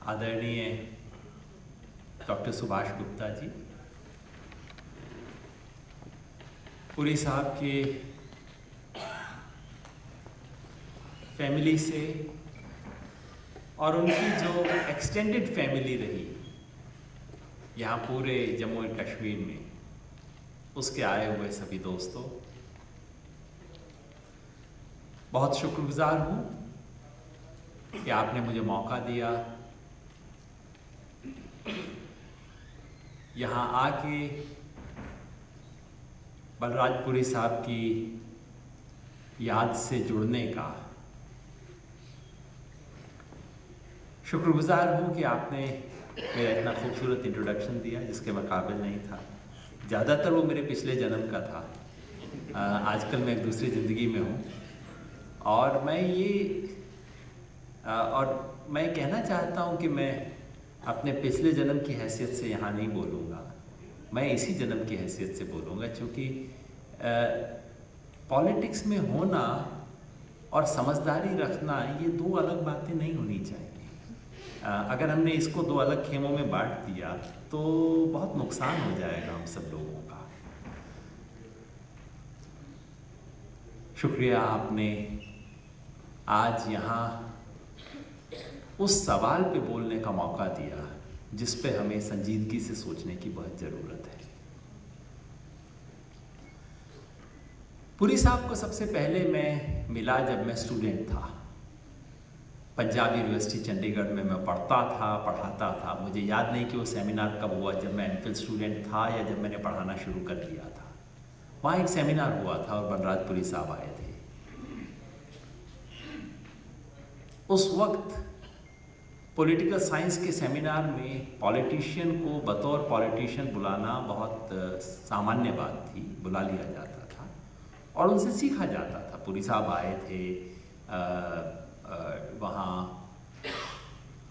आदरणीय डॉक्टर सुभाष गुप्ता जी, पुरी साहब के फैमिली से और उनकी जो एक्सटेंडेड फैमिली रही यहाँ पूरे जम्मू एंड कश्मीर में, उसके आए हुए सभी दोस्तों, बहुत शुक्रगुजार हूँ कि आपने मुझे मौका दिया यहाँ आके बलराजपुरी साहब की याद से जुड़ने का। शुक्रगुजार हूँ कि आपने मेरा इतना खूबसूरत इंट्रोडक्शन दिया जिसके मैं काबिल नहीं था। ज़्यादातर वो मेरे पिछले जन्म का था। आजकल मैं एक दूसरी ज़िंदगी में हूँ और मैं कहना चाहता हूँ कि मैं अपने पिछले जन्म की हैसियत से यहाँ नहीं बोलूँगा, मैं इसी जन्म की हैसियत से बोलूँगा, क्योंकि पॉलिटिक्स में होना और समझदारी रखना ये दो अलग बातें नहीं होनी चाहिए। अगर हमने इसको दो अलग खेमों में बांट दिया तो बहुत नुकसान हो जाएगा हम सब लोगों का। शुक्रिया, आपने आज यहाँ उस सवाल पे बोलने का मौका दिया जिस पे हमें संजीदगी से सोचने की बहुत ज़रूरत है। पुरी साहब को सबसे पहले मैं मिला जब मैं स्टूडेंट था। पंजाब यूनिवर्सिटी चंडीगढ़ में मैं पढ़ाता था। मुझे याद नहीं कि वो सेमिनार कब हुआ, जब मैं एमफिल स्टूडेंट था या जब मैंने पढ़ाना शुरू कर दिया था। वहाँ एक सेमिनार हुआ था और बलराजपुरी साहब आए थे। उस वक्त पॉलिटिकल साइंस के सेमिनार में पॉलिटिशियन को बतौर पॉलिटिशियन बुलाना बहुत सामान्य बात थी, बुला लिया जाता था और उनसे सीखा जाता था। पुरी साहब आए थे, वहाँ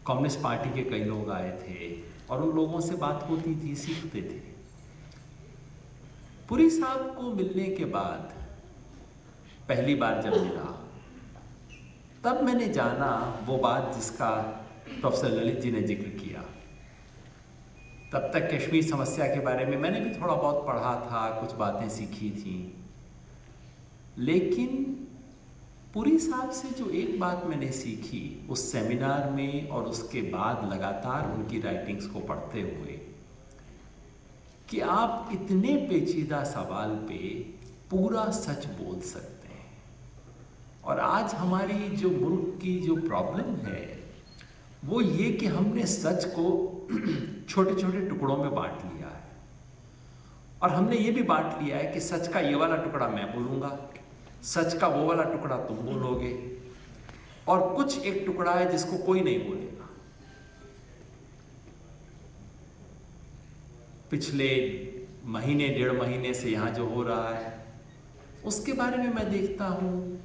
कम्युनिस्ट पार्टी के कई लोग आए थे और उन लोगों से बात होती थी, सीखते थे। पुरी साहब को मिलने के बाद पहली बार जब मिला तब मैंने जाना वो बात जिसका प्रोफेसर ललित जी ने जिक्र किया। तब तक कश्मीर समस्या के बारे में मैंने भी थोड़ा बहुत पढ़ा था, कुछ बातें सीखी थी, लेकिन पुरी साहब से जो एक बात मैंने सीखी उस सेमिनार में और उसके बाद लगातार उनकी राइटिंग्स को पढ़ते हुए, कि आप इतने पेचीदा सवाल पे पूरा सच बोल सकते हैं। और आज हमारी जो मुल्क की जो प्रॉब्लम है वो ये कि हमने सच को छोटे छोटे टुकड़ों में बांट लिया है और हमने ये भी बांट लिया है कि सच का ये वाला टुकड़ा मैं बोलूँगा, सच का वो वाला टुकड़ा तुम बोलोगे, और कुछ एक टुकड़ा है जिसको कोई नहीं बोलेगा। पिछले महीने डेढ़ महीने से यहाँ जो हो रहा है उसके बारे में मैं देखता हूँ,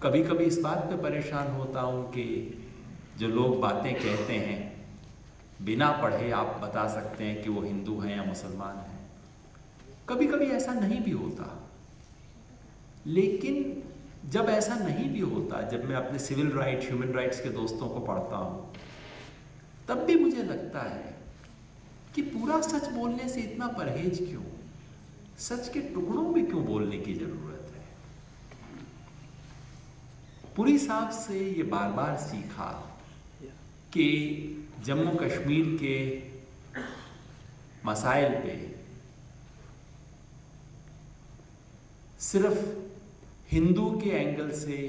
कभी कभी इस बात पे परेशान होता हूँ कि जो लोग बातें कहते हैं बिना पढ़े आप बता सकते हैं कि वो हिंदू हैं या मुसलमान हैं। कभी कभी ऐसा नहीं भी होता, लेकिन जब ऐसा नहीं भी होता, जब मैं अपने सिविल राइट्स ह्यूमन राइट्स के दोस्तों को पढ़ता हूँ, तब भी मुझे लगता है कि पूरा सच बोलने से इतना परहेज क्यों, सच के टुकड़ों में क्यों बोलने की जरूरत है। पुरी साहब से ये बार बार सीखा कि जम्मू कश्मीर के मसाइल पे सिर्फ हिंदू के एंगल से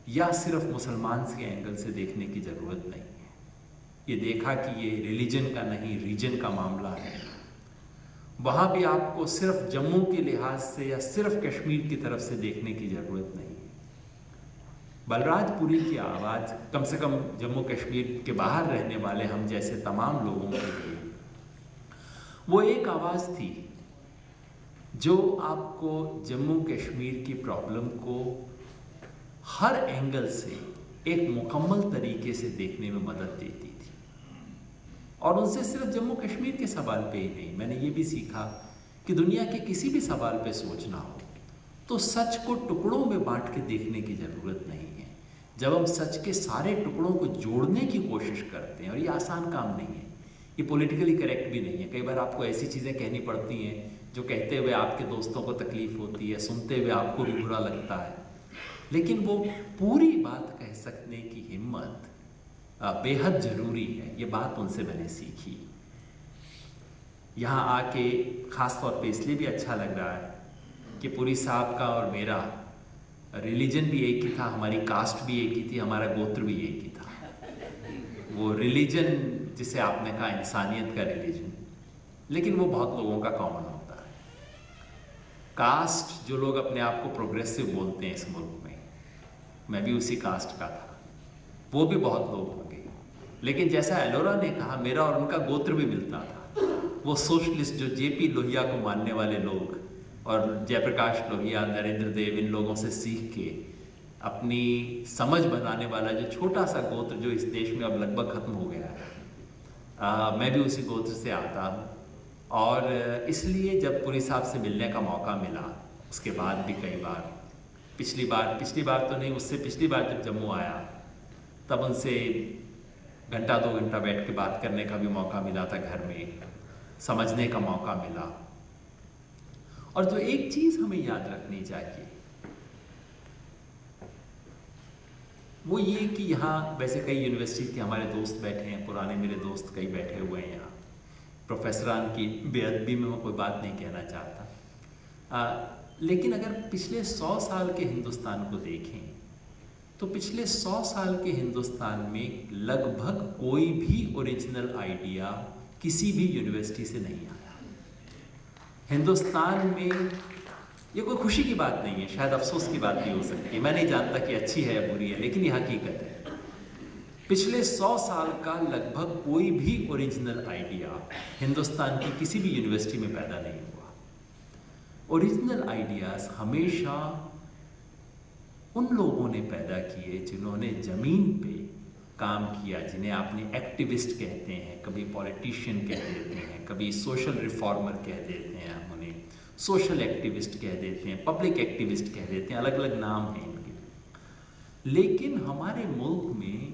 या सिर्फ मुसलमान के एंगल से देखने की ज़रूरत नहीं है। ये देखा कि ये रिलीजन का नहीं, रीजन का मामला है। वहाँ भी आपको सिर्फ जम्मू के लिहाज से या सिर्फ कश्मीर की तरफ से देखने की ज़रूरत नहीं है। बलराजपुरी की आवाज़ कम से कम जम्मू कश्मीर के बाहर रहने वाले हम जैसे तमाम लोगों के लिए वो एक आवाज़ थी जो आपको जम्मू कश्मीर की प्रॉब्लम को हर एंगल से एक मुकम्मल तरीके से देखने में मदद देती थी। और उनसे सिर्फ जम्मू कश्मीर के सवाल पे ही नहीं, मैंने ये भी सीखा कि दुनिया के किसी भी सवाल पे सोचना हो तो सच को टुकड़ों में बांट के देखने की ज़रूरत नहीं है। जब हम सच के सारे टुकड़ों को जोड़ने की कोशिश करते हैं, और ये आसान काम नहीं है, ये पॉलिटिकली करेक्ट भी नहीं है। कई बार आपको ऐसी चीज़ें कहनी पड़ती हैं जो कहते हुए आपके दोस्तों को तकलीफ होती है, सुनते हुए आपको भी बुरा लगता है, लेकिन वो पूरी बात कह सकने की हिम्मत बेहद ज़रूरी है। ये बात उनसे मैंने सीखी। यहाँ आके ख़ास तौर पे इसलिए भी अच्छा लग रहा है कि पुरी साहब का और मेरा रिलीजन भी एक ही था, हमारी कास्ट भी एक ही थी, हमारा गोत्र भी एक ही था। वो रिलीजन जिसे आपने कहा इंसानियत का रिलीजन, लेकिन वो बहुत लोगों का कॉमन होता है। कास्ट जो लोग अपने आप को प्रोग्रेसिव बोलते हैं इस मुल्क में, मैं भी उसी कास्ट का था, वो भी बहुत लोग होंगे। लेकिन जैसा एलोरा ने कहा, मेरा और उनका गोत्र भी मिलता था। वो सोशलिस्ट जो जेपी लोहिया को मानने वाले लोग और जयप्रकाश लोहिया, नरेंद्र देव, इन लोगों से सीख के अपनी समझ बनाने वाला जो छोटा सा गोत्र जो इस देश में अब लगभग खत्म हो गया है, मैं भी उसी गोत्र से आता हूँ। और इसलिए जब पुरी साहब से मिलने का मौका मिला, उसके बाद भी कई बार, पिछली बार तो नहीं, उससे पिछली बार जब जम्मू आया तब उनसे घंटा 2 घंटा बैठ के बात करने का भी मौका मिला था, घर में समझने का मौका मिला। और जो एक चीज़ हमें याद रखनी चाहिए वो ये कि यहाँ वैसे कई यूनिवर्सिटी के हमारे दोस्त बैठे हैं, पुराने मेरे दोस्त कई बैठे हुए हैं यहाँ। प्रोफेसरान की बेअदबी में मैं कोई बात नहीं कहना चाहता, लेकिन अगर पिछले 100 साल के हिंदुस्तान को देखें तो पिछले 100 साल के हिंदुस्तान में लगभग कोई भी ओरिजिनल आइडिया किसी भी यूनिवर्सिटी से नहीं आया। हिंदुस्तान में ये कोई खुशी की बात नहीं है, शायद अफसोस की बात भी हो सकती है, मैं नहीं जानता कि अच्छी है या बुरी है, लेकिन ये हकीकत है। पिछले 100 साल का लगभग कोई भी ओरिजिनल आइडिया हिंदुस्तान की किसी भी यूनिवर्सिटी में पैदा नहीं हुआ। ओरिजिनल आइडियाज हमेशा उन लोगों ने पैदा किए जिन्होंने ज़मीन पे काम किया, जिन्हें आपने एक्टिविस्ट कहते हैं, कभी पॉलिटिशियन कह देते हैं, कभी सोशल रिफॉर्मर कह देते हैं, हम उन्हें सोशल एक्टिविस्ट कह देते हैं, पब्लिक एक्टिविस्ट कह देते हैं, अलग अलग नाम हैं इनके। लेकिन हमारे मुल्क में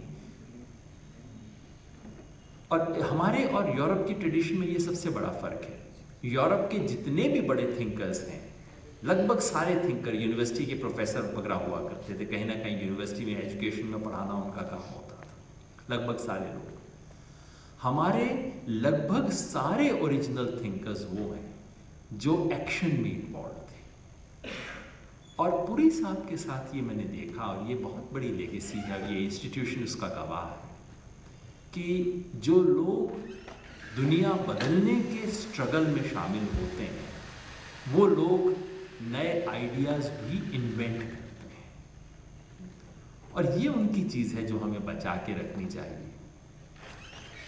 और हमारे और यूरोप की ट्रेडिशन में ये सबसे बड़ा फ़र्क है। यूरोप के जितने भी बड़े थिंकर्स हैं, लगभग सारे थिंकर यूनिवर्सिटी के प्रोफेसर वगैरह हुआ करते थे, कहीं ना कहीं यूनिवर्सिटी में एजुकेशन में पढ़ाना उनका काम होता था, लगभग सारे लोग। हमारे लगभग सारे ओरिजिनल थिंकर्स वो हैं जो एक्शन में इन्वॉल्व थे। और पुरी साहब के साथ ये मैंने देखा, और ये बहुत बड़ी लेगेसी है, ये इंस्टीट्यूशन उसका गवाह है, कि जो लोग दुनिया बदलने के स्ट्रगल में शामिल होते हैं वो लोग नए आइडियाज़ भी इन्वेंट करते हैं। और ये उनकी चीज़ है जो हमें बचा के रखनी चाहिए।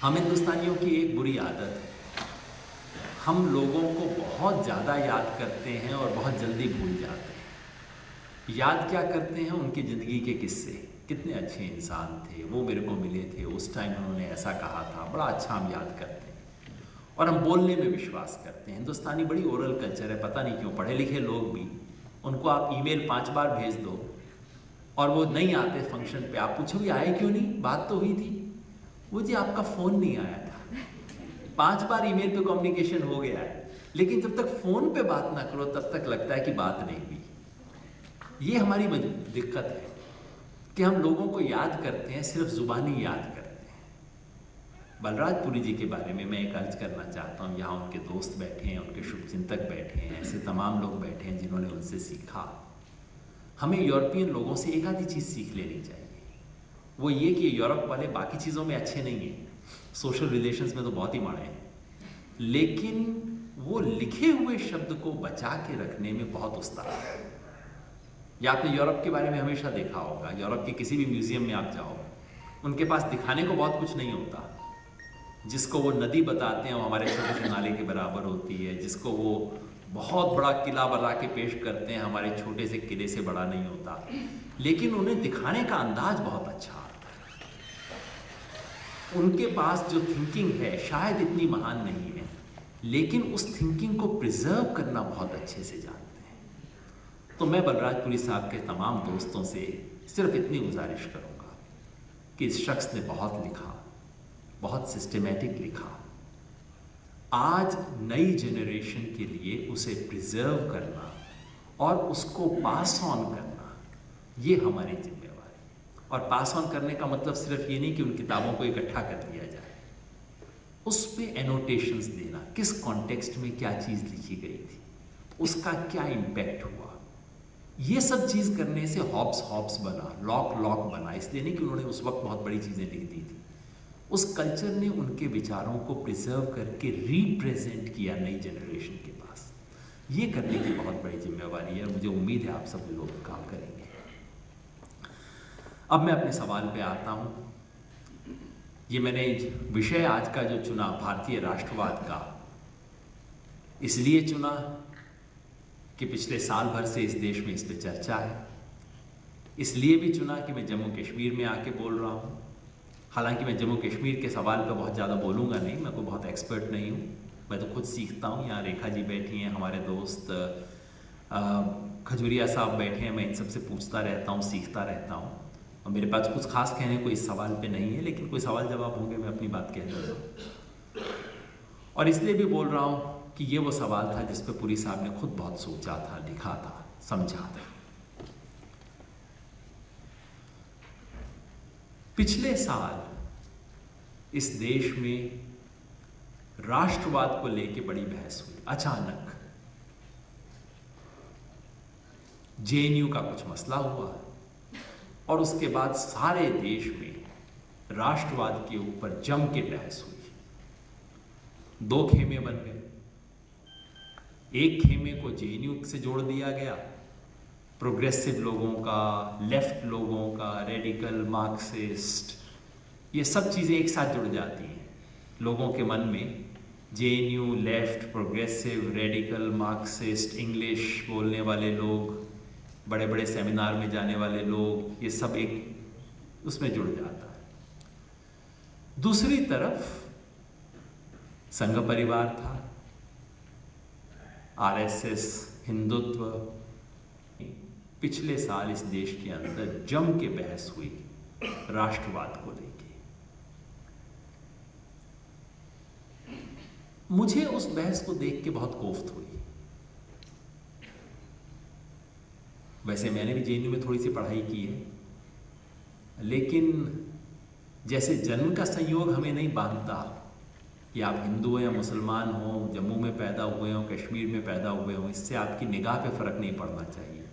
हम हिंदुस्तानियों की एक बुरी आदत है, हम लोगों को बहुत ज़्यादा याद करते हैं और बहुत जल्दी भूल जाते हैं। याद क्या करते हैं? उनकी ज़िंदगी के किस्से, कितने अच्छे इंसान थे, वो मेरे को मिले थे, उस टाइम उन्होंने ऐसा कहा था, बड़ा अच्छा हम याद करते हैं। और हम बोलने में विश्वास करते हैं। हिंदुस्तानी बड़ी ओरल कल्चर है, पता नहीं क्यों। पढ़े लिखे लोग भी, उनको आप ईमेल 5 बार भेज दो और वो नहीं आते फंक्शन पे, आप पूछोगे आए क्यों नहीं, बात तो हुई थी, वो जी आपका फ़ोन नहीं आया था। 5 बार ईमेल पे कम्युनिकेशन हो गया है, लेकिन जब तक फ़ोन पे बात ना करो तब तक लगता है कि बात नहीं हुई। ये हमारी दिक्कत है कि हम लोगों को याद करते हैं, सिर्फ ज़ुबानी याद करते हैं। बलराज पुरी जी के बारे में मैं एक अर्ज करना चाहता हूँ। यहाँ उनके दोस्त बैठे हैं, उनके शुभचिंतक बैठे हैं, ऐसे तमाम लोग बैठे हैं जिन्होंने उनसे सीखा। हमें यूरोपियन लोगों से एक आधी चीज़ सीख लेनी चाहिए, वो ये कि यूरोप वाले बाकी चीज़ों में अच्छे नहीं हैं, सोशल रिलेशंस में तो बहुत ही माड़े हैं, लेकिन वो लिखे हुए शब्द को बचा के रखने में बहुत उस्ताद है। या आपने यूरोप के बारे में हमेशा देखा होगा, यूरोप के किसी भी म्यूज़ियम में आप जाओ, उनके पास दिखाने को बहुत कुछ नहीं होता। जिसको वो नदी बताते हैं वो हमारे छोटे से नाले के बराबर होती है, जिसको वो बहुत बड़ा किला बना के पेश करते हैं हमारे छोटे से किले से बड़ा नहीं होता, लेकिन उन्हें दिखाने का अंदाज बहुत अच्छा आता है। उनके पास जो थिंकिंग है शायद इतनी महान नहीं है, लेकिन उस थिंकिंग को प्रिजर्व करना बहुत अच्छे से जानते हैं। तो मैं बलराज पुरी साहब के तमाम दोस्तों से सिर्फ इतनी गुजारिश करूँगा कि इस शख्स ने बहुत लिखा, बहुत सिस्टमेटिक लिखा। आज नई जनरेशन के लिए उसे प्रिजर्व करना और उसको पास ऑन करना, ये हमारी जिम्मेवारी है। और पास ऑन करने का मतलब सिर्फ ये नहीं कि उन किताबों को इकट्ठा कर लिया जाए, उस पे एनोटेशंस देना, किस कॉन्टेक्स्ट में क्या चीज़ लिखी गई थी, उसका क्या इम्पैक्ट हुआ। ये सब चीज़ करने से हॉब्स बना, लॉक बना, इसलिए नहीं कि उन्होंने उस वक्त बहुत बड़ी चीज़ें लिख दी थी। उस कल्चर ने उनके विचारों को प्रिजर्व करके रिप्रेजेंट किया नई जनरेशन के पास। ये करने की बहुत बड़ी जिम्मेवारी है, मुझे उम्मीद है आप सब लोग काम करेंगे। अब मैं अपने सवाल पे आता हूँ। ये मैंने विषय आज का जो चुना भारतीय राष्ट्रवाद का, इसलिए चुना कि पिछले साल भर से इस देश में इस पे चर्चा है। इसलिए भी चुना कि मैं जम्मू कश्मीर में आके बोल रहा हूँ। हालांकि मैं जम्मू कश्मीर के सवाल पे बहुत ज़्यादा बोलूँगा नहीं, मैं कोई बहुत एक्सपर्ट नहीं हूँ, मैं तो खुद सीखता हूँ। यहाँ रेखा जी बैठी हैं, हमारे दोस्त खजूरिया साहब बैठे हैं, मैं इन सबसे पूछता रहता हूँ, सीखता रहता हूँ। और मेरे पास कुछ खास कहने को इस सवाल पे नहीं है, लेकिन कोई सवाल जवाब होंगे मैं अपनी बात कह देता हूँ। और इसलिए भी बोल रहा हूँ कि ये वो सवाल था जिस पे पुरी साहब ने खुद बहुत सोचा था, लिखा था, समझा था। पिछले साल इस देश में राष्ट्रवाद को लेके बड़ी बहस हुई। अचानक जेएनयू का कुछ मसला हुआ और उसके बाद सारे देश में राष्ट्रवाद के ऊपर जम के बहस हुई। दो खेमे बन गए। एक खेमे को जेएनयू से जोड़ दिया गया, प्रोग्रेसिव लोगों का, लेफ्ट लोगों का, रेडिकल, मार्क्सिस्ट, ये सब चीज़ें एक साथ जुड़ जाती हैं लोगों के मन में। JNU, left, progressive, radical, Marxist, English बोलने वाले लोग, बड़े बड़े सेमिनार में जाने वाले लोग, ये सब एक उसमें जुड़ जाता है। दूसरी तरफ संघ परिवार था, आरएसएस, हिंदुत्व। पिछले साल इस देश के अंदर जम के बहस हुई राष्ट्रवाद को लेके। मुझे उस बहस को देख के बहुत कोफ्त हुई। वैसे मैंने भी जेएनयू में थोड़ी सी पढ़ाई की है, लेकिन जैसे जन्म का संयोग हमें नहीं बांधता कि आप हिंदू हो या मुसलमान हो, जम्मू में पैदा हुए हो, कश्मीर में पैदा हुए हो, इससे आपकी निगाह पे फ़र्क नहीं पड़ना चाहिए।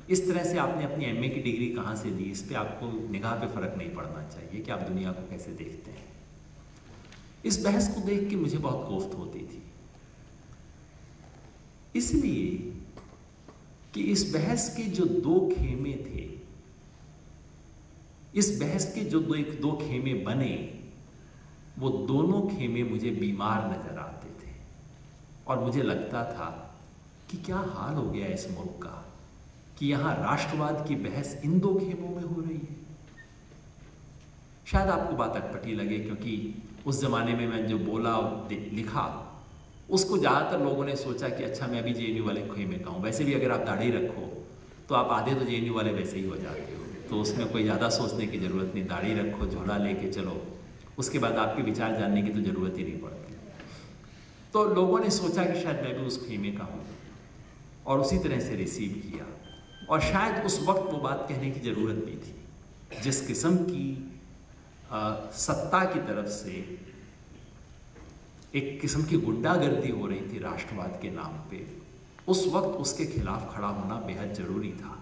इस तरह से आपने अपनी एमए की डिग्री कहाँ से ली, इस पे आपको निगाह पे फ़र्क नहीं पड़ना चाहिए कि आप दुनिया को कैसे देखते हैं। इस बहस को देख के मुझे बहुत कोफ्त होती थी, इसलिए कि इस बहस के जो दो खेमे थे, इस बहस के जो दो खेमे बने, वो दोनों खेमे मुझे बीमार नजर आते थे। और मुझे लगता था कि क्या हाल हो गया इस मुल्क का कि यहां राष्ट्रवाद की बहस इन दो खेमों में हो रही है। शायद आपको बात अटपटी लगे, क्योंकि उस जमाने में मैं जो बोला लिखा, उसको ज़्यादातर लोगों ने सोचा कि अच्छा मैं भी जेएनयू वाले खेमे का हूँ। वैसे भी अगर आप दाढ़ी रखो तो आप आधे तो जेएनयू वाले वैसे ही हो जाते हो, तो उसमें कोई ज़्यादा सोचने की ज़रूरत नहीं। दाढ़ी रखो, झोला लेके चलो, उसके बाद आपके विचार जानने की तो ज़रूरत ही नहीं पड़ती। तो लोगों ने सोचा कि शायद मैं भी उस खेमे का हूँ और उसी तरह से रिसीव किया। और शायद उस वक्त वो बात कहने की ज़रूरत भी थी। जिस किस्म की सत्ता की तरफ से एक किस्म की गुंडागर्दी हो रही थी राष्ट्रवाद के नाम पे, उस वक्त उसके खिलाफ खड़ा होना बेहद ज़रूरी था।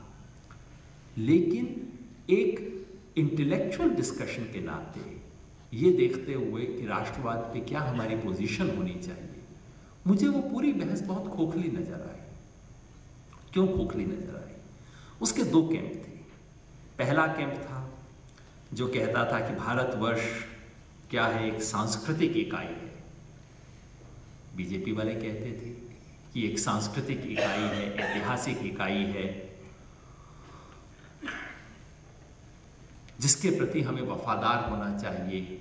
लेकिन एक इंटेलेक्चुअल डिस्कशन के नाते, ये देखते हुए कि राष्ट्रवाद पे क्या हमारी पोजीशन होनी चाहिए, मुझे वो पूरी बहस बहुत खोखली नज़र आई। क्यों खोखली नज़र आई? उसके दो कैंप थे। पहला कैंप था जो कहता था कि भारतवर्ष क्या है, एक सांस्कृतिक इकाई है। बीजेपी वाले कहते थे कि एक सांस्कृतिक इकाई है, ऐतिहासिक इकाई है, जिसके प्रति हमें वफादार होना चाहिए।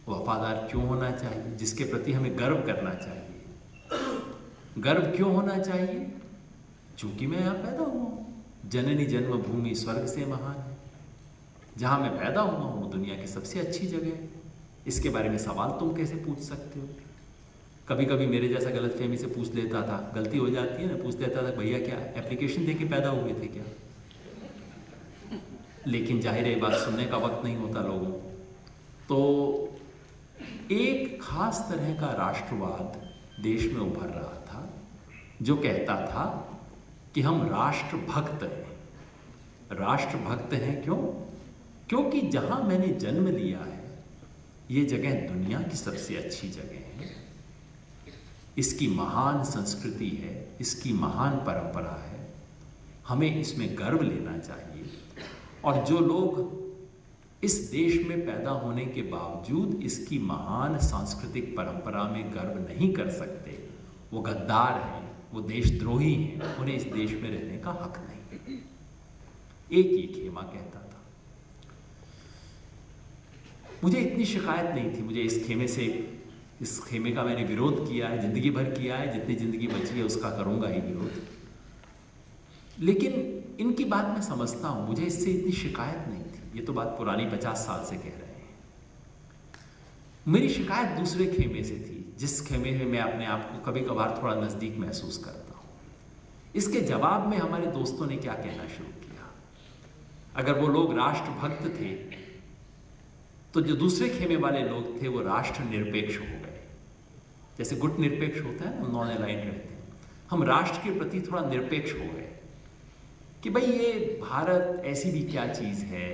वफादार क्यों होना चाहिए? जिसके प्रति हमें गर्व करना चाहिए। गर्व क्यों होना चाहिए? चूंकि मैं यहाँ पैदा हुआ हूँ, जननी जन्मभूमि स्वर्ग से महान है, जहां मैं पैदा हुआ हूं वो दुनिया की सबसे अच्छी जगह है। इसके बारे में सवाल तुम कैसे पूछ सकते हो? कभी कभी मेरे जैसा गलतफहमी से पूछ लेता था, गलती हो जाती है ना, पूछ लेता था भैया क्या एप्लीकेशन दे के पैदा हुए थे क्या? लेकिन जाहिर है बात सुनने का वक्त नहीं होता लोगों को। तो एक खास तरह का राष्ट्रवाद देश में उभर रहा था जो कहता था कि हम राष्ट्रभक्त हैं। राष्ट्रभक्त हैं क्यों? क्योंकि जहां मैंने जन्म लिया है ये जगह दुनिया की सबसे अच्छी जगह है, इसकी महान संस्कृति है, इसकी महान परंपरा है, हमें इसमें गर्व लेना चाहिए। और जो लोग इस देश में पैदा होने के बावजूद इसकी महान सांस्कृतिक परंपरा में गर्व नहीं कर सकते, वो गद्दार हैं, वो देशद्रोही हैं, उन्हें इस देश में रहने का हक नहीं। एक ये खेमा कहता था। मुझे इतनी शिकायत नहीं थी, मुझे इस खेमे का मैंने विरोध किया है, जिंदगी भर किया है, जितनी जिंदगी बची है उसका करूंगा ही विरोध। लेकिन इनकी बात मैं समझता हूं, मुझे इससे इतनी शिकायत नहीं थी। ये तो बात पुरानी 50 साल से कह रहे हैं। मेरी शिकायत दूसरे खेमे से थी, जिस खेमे में मैं अपने आप को कभी कभार थोड़ा नजदीक महसूस करता हूं। इसके जवाब में हमारे दोस्तों ने क्या कहना शुरू किया। अगर वो लोग राष्ट्रभक्त थे तो जो दूसरे खेमे वाले लोग थे वो राष्ट्र निरपेक्ष हो गए। जैसे गुट निरपेक्ष होता है ना, नॉन अलाइंड रहते हैं, हम राष्ट्र के प्रति थोड़ा निरपेक्ष हो गए कि भाई ये भारत ऐसी भी क्या चीज़ है,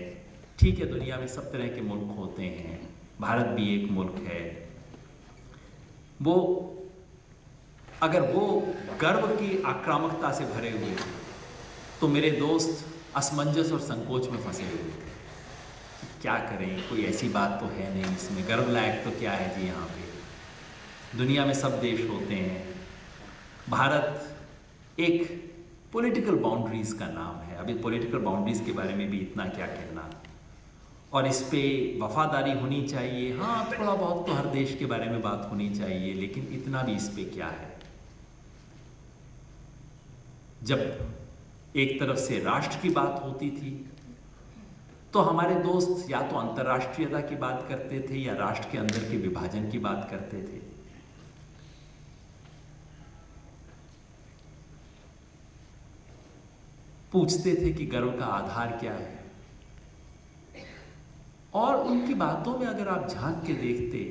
ठीक है दुनिया में सब तरह के मुल्क होते हैं, भारत भी एक मुल्क है। वो अगर वो गर्व की आक्रामकता से भरे हुए थे तो मेरे दोस्त असमंजस और संकोच में फंसे हुए थे। क्या करें, कोई ऐसी बात तो है नहीं, इसमें गर्व लायक तो क्या है जी, यहाँ पे दुनिया में सब देश होते हैं, भारत एक पॉलिटिकल बाउंड्रीज का नाम है। अभी पॉलिटिकल बाउंड्रीज के बारे में भी इतना क्या कहना, और इस पे वफादारी होनी चाहिए। हाँ थोड़ा बहुत तो हर देश के बारे में बात होनी चाहिए, लेकिन इतना भी इस पे क्या है। जब एक तरफ से राष्ट्र की बात होती थी तो हमारे दोस्त या तो अंतर्राष्ट्रीयता की बात करते थे या राष्ट्र के अंदर के विभाजन की बात करते थे। पूछते थे कि गर्व का आधार क्या है। और उनकी बातों में अगर आप झांक के देखते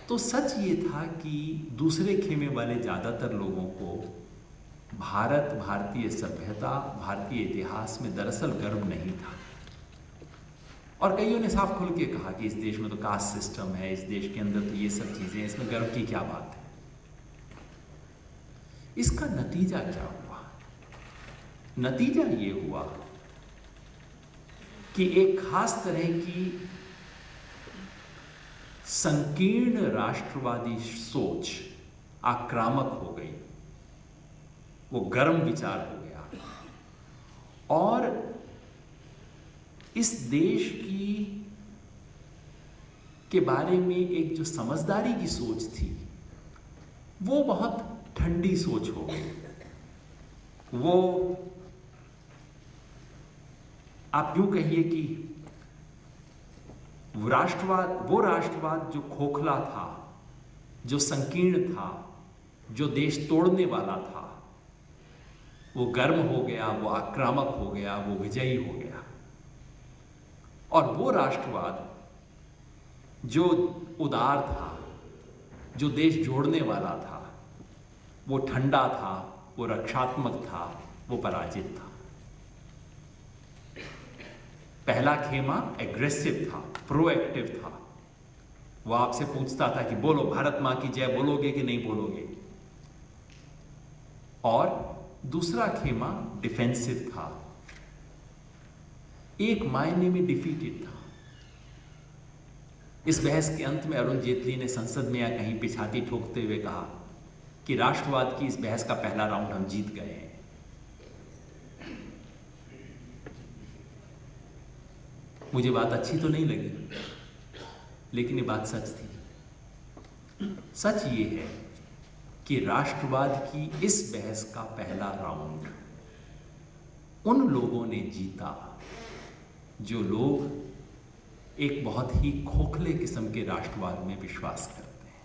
तो सच ये था कि दूसरे खेमे वाले ज्यादातर लोगों को भारत, भारतीय सभ्यता, भारतीय इतिहास में दरअसल गर्व नहीं था। और कईयों ने साफ खुल के कहा कि इस देश में तो कास्ट सिस्टम है, इस देश के अंदर तो ये सब चीजें, इसमें गर्व की क्या बात है। इसका नतीजा क्या हुआ? नतीजा ये हुआ कि एक खास तरह की संकीर्ण राष्ट्रवादी सोच आक्रामक हो गई, वो गर्म विचार हो गया। और इस देश के बारे में एक जो समझदारी की सोच थी वो बहुत ठंडी सोच हो गई। वो आप यूं कहिए कि वो राष्ट्रवाद जो खोखला था, जो संकीर्ण था, जो देश तोड़ने वाला था, वो गर्म हो गया, वो आक्रामक हो गया, वो विजयी हो गया। और वो राष्ट्रवाद जो उदार था, जो देश जोड़ने वाला था, वो ठंडा था, वो रक्षात्मक था, वो पराजित था। पहला खेमा एग्रेसिव था, प्रोएक्टिव था। वो आपसे पूछता था कि बोलो भारत मां की जय, बोलोगे कि नहीं बोलोगे। और दूसरा खेमा डिफेंसिव था, एक मायने में डिफीटेड था। इस बहस के अंत में अरुण जेटली ने संसद में या कहीं पे छाती ठोकते हुए कहा कि राष्ट्रवाद की इस बहस का पहला राउंड हम जीत गए हैं। मुझे बात अच्छी तो नहीं लगी, लेकिन ये बात सच थी। सच ये है कि राष्ट्रवाद की इस बहस का पहला राउंड उन लोगों ने जीता जो लोग एक बहुत ही खोखले किस्म के राष्ट्रवाद में विश्वास करते हैं।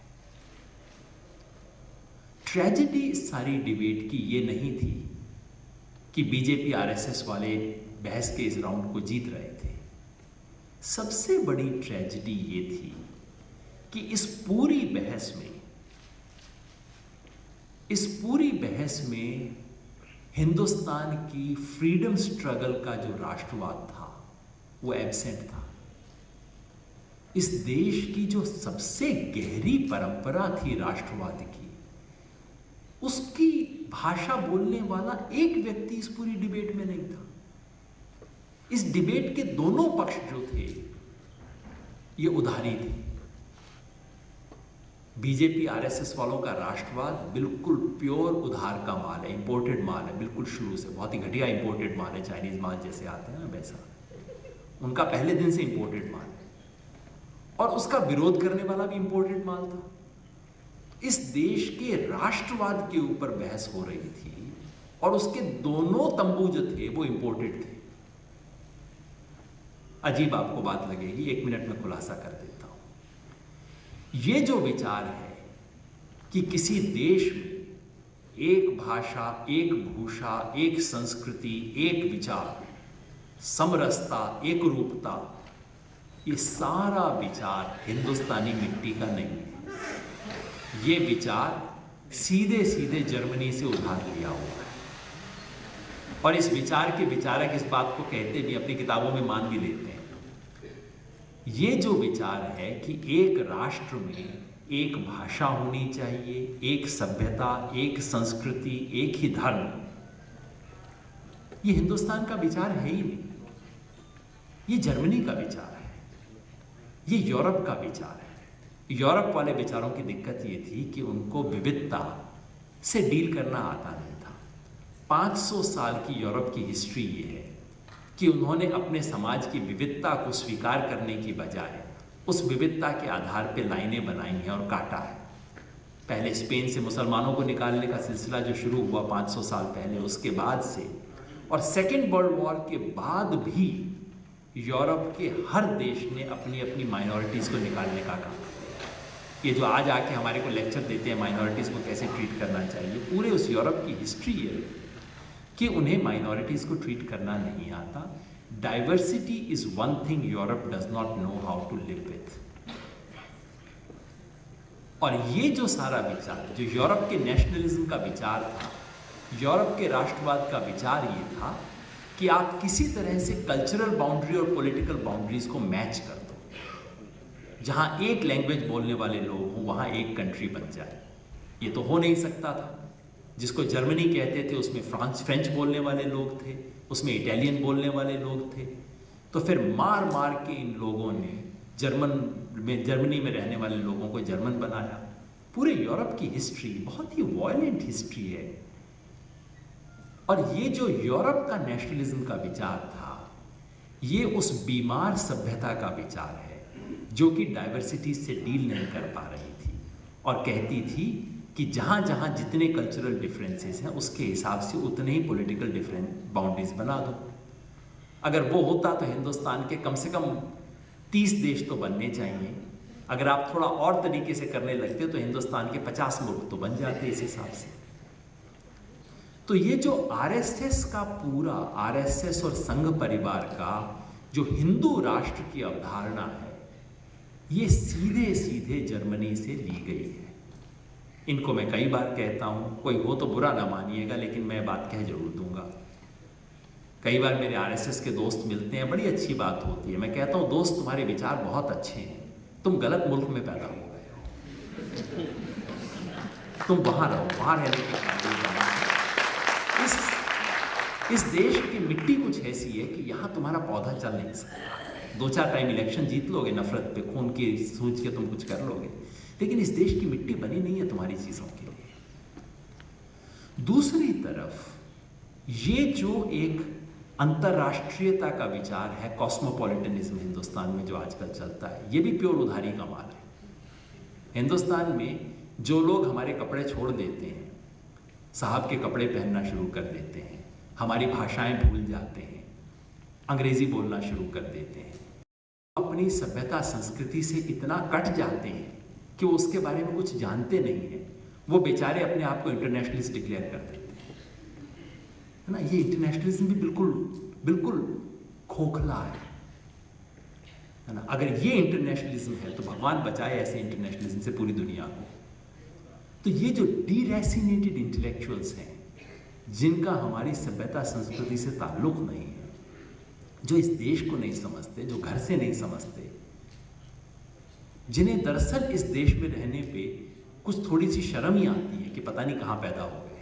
ट्रेजेडी इस सारी डिबेट की ये नहीं थी कि बीजेपी आरएसएस वाले बहस के इस राउंड को जीत रहे थे। सबसे बड़ी ट्रेजेडी ये थी कि इस पूरी बहस में हिंदुस्तान की फ्रीडम स्ट्रगल का जो राष्ट्रवाद था वो एब्सेंट था। इस देश की जो सबसे गहरी परंपरा थी राष्ट्रवाद की, उसकी भाषा बोलने वाला एक व्यक्ति इस पूरी डिबेट में नहीं था। इस डिबेट के दोनों पक्ष जो थे ये उधारी थे। बीजेपी आरएसएस वालों का राष्ट्रवाद बिल्कुल प्योर उधार का माल है, इंपोर्टेड माल है, बिल्कुल शुरू से बहुत ही घटिया इंपोर्टेड माल है, चाइनीज माल जैसे आते हैं ना वैसा, उनका पहले दिन से इंपोर्टेड माल है। और उसका विरोध करने वाला भी इंपोर्टेड माल था। इस देश के राष्ट्रवाद के ऊपर बहस हो रही थी और उसके दोनों तंबू जो थे वो इंपोर्टेड थे। अजीब आपको बात लगेगी, 1 मिनट में खुलासा कर देता हूं। ये जो विचार है कि किसी देश में एक भाषा, एक भूषा, एक संस्कृति, एक विचार, समरसता, एक रूपता, ये सारा विचार हिंदुस्तानी मिट्टी का नहीं है। ये विचार सीधे सीधे जर्मनी से उधार लिया हुआ है। और इस विचार के विचारक इस बात को कहते भी, अपनी किताबों में मान भी लेते हैं। ये जो विचार है कि एक राष्ट्र में एक भाषा होनी चाहिए, एक सभ्यता, एक संस्कृति, एक ही धर्म, ये हिंदुस्तान का विचार है ही नहीं। ये जर्मनी का विचार है, ये यूरोप का विचार है। यूरोप वाले विचारों की दिक्कत ये थी कि उनको विविधता से डील करना आता नहीं था। 500 साल की यूरोप की हिस्ट्री ये है कि उन्होंने अपने समाज की विविधता को स्वीकार करने की बजाय उस विविधता के आधार पर लाइनें बनाई हैं और काटा है। पहले स्पेन से मुसलमानों को निकालने का सिलसिला जो शुरू हुआ 500 साल पहले, उसके बाद से, और सेकेंड वर्ल्ड वॉर के बाद भी यूरोप के हर देश ने अपनी अपनी माइनॉरिटीज़ को निकालने का काम किया। ये जो आज आके हमारे को लेक्चर देते हैं माइनॉरिटीज़ को कैसे ट्रीट करना चाहिए, पूरे उस यूरोप की हिस्ट्री है कि उन्हें माइनॉरिटीज़ को ट्रीट करना नहीं आता। Diversity is one thing Europe does not know how to live with. और ये जो सारा विचार, जो यूरोप के नेशनलिज्म का विचार था, यूरोप के राष्ट्रवाद का विचार ये था कि आप किसी तरह से कल्चरल बाउंड्री और पॉलिटिकल बाउंड्रीज को मैच कर दो। जहां एक लैंग्वेज बोलने वाले लोग हों वहां एक कंट्री बन जाए। ये तो हो नहीं सकता था। जिसको जर्मनी कहते थे उसमें फ्रेंच बोलने वाले लोग थे, उसमें इटालियन बोलने वाले लोग थे। तो फिर मार मार के इन लोगों ने जर्मनी में रहने वाले लोगों को जर्मन बनाया। पूरे यूरोप की हिस्ट्री बहुत ही वायलेंट हिस्ट्री है। और ये जो यूरोप का नेशनलिज्म का विचार था, ये उस बीमार सभ्यता का विचार है जो कि डाइवर्सिटी से डील नहीं कर पा रही थी और कहती थी कि जहाँ जहाँ जितने कल्चरल डिफरेंसेस हैं उसके हिसाब से उतने ही पॉलिटिकल बाउंड्रीज बना दो। अगर वो होता तो हिंदुस्तान के कम से कम 30 देश तो बनने चाहिए। अगर आप थोड़ा और तरीके से करने लगते तो हिंदुस्तान के 50 मुल्क तो बन जाते इस हिसाब से। तो ये जो आरएसएस का पूरा, आरएसएस और संघ परिवार का जो हिंदू राष्ट्र की अवधारणा है, ये सीधे सीधे जर्मनी से ली गई है। इनको मैं कई बार कहता हूँ, कोई हो तो बुरा ना मानिएगा, लेकिन मैं बात कह जरूर दूंगा। कई बार मेरे आरएसएस के दोस्त मिलते हैं, बड़ी अच्छी बात होती है। मैं कहता हूँ दोस्त तुम्हारे विचार बहुत अच्छे हैं, तुम गलत मुल्क में पैदा हो गए हो, तुम वहां रहो, वहां रहने के इस देश की मिट्टी कुछ ऐसी है कि यहाँ तुम्हारा पौधा चल नहीं सकता। 2-4 टाइम इलेक्शन जीत लोगे, नफरत पे खून की सूझ के तुम कुछ कर लोगे, लेकिन इस देश की मिट्टी बनी नहीं है तुम्हारी चीजों के लिए। दूसरी तरफ ये जो एक अंतरराष्ट्रीयता का विचार है, कॉस्मोपॉलिटनिज्म हिंदुस्तान में जो आजकल चलता है, ये भी प्योर उधारी का माल है। हिंदुस्तान में जो लोग हमारे कपड़े छोड़ देते हैं, साहब के कपड़े पहनना शुरू कर देते हैं, हमारी भाषाएं भूल जाते हैं, अंग्रेजी बोलना शुरू कर देते हैं, अपनी सभ्यता संस्कृति से इतना कट जाते हैं कि वो उसके बारे में कुछ जानते नहीं हैं। वो बेचारे अपने आप को इंटरनेशनलिस्ट डिक्लेयर कर देते हैं, है ना। ये इंटरनेशनलिज्म भी बिल्कुल बिल्कुल खोखला है ना। अगर ये इंटरनेशनलिज्म है तो भगवान बचाए ऐसे इंटरनेशनलिज्म से पूरी दुनिया को। तो ये जो डीरेसिनेटेड इंटेलेक्चुअल्स हैं, जिनका हमारी सभ्यता संस्कृति से ताल्लुक नहीं है, जो इस देश को नहीं समझते, जो घर से नहीं समझते, जिन्हें दरअसल इस देश में रहने पे कुछ थोड़ी सी शर्म ही आती है कि पता नहीं कहाँ पैदा हो गए,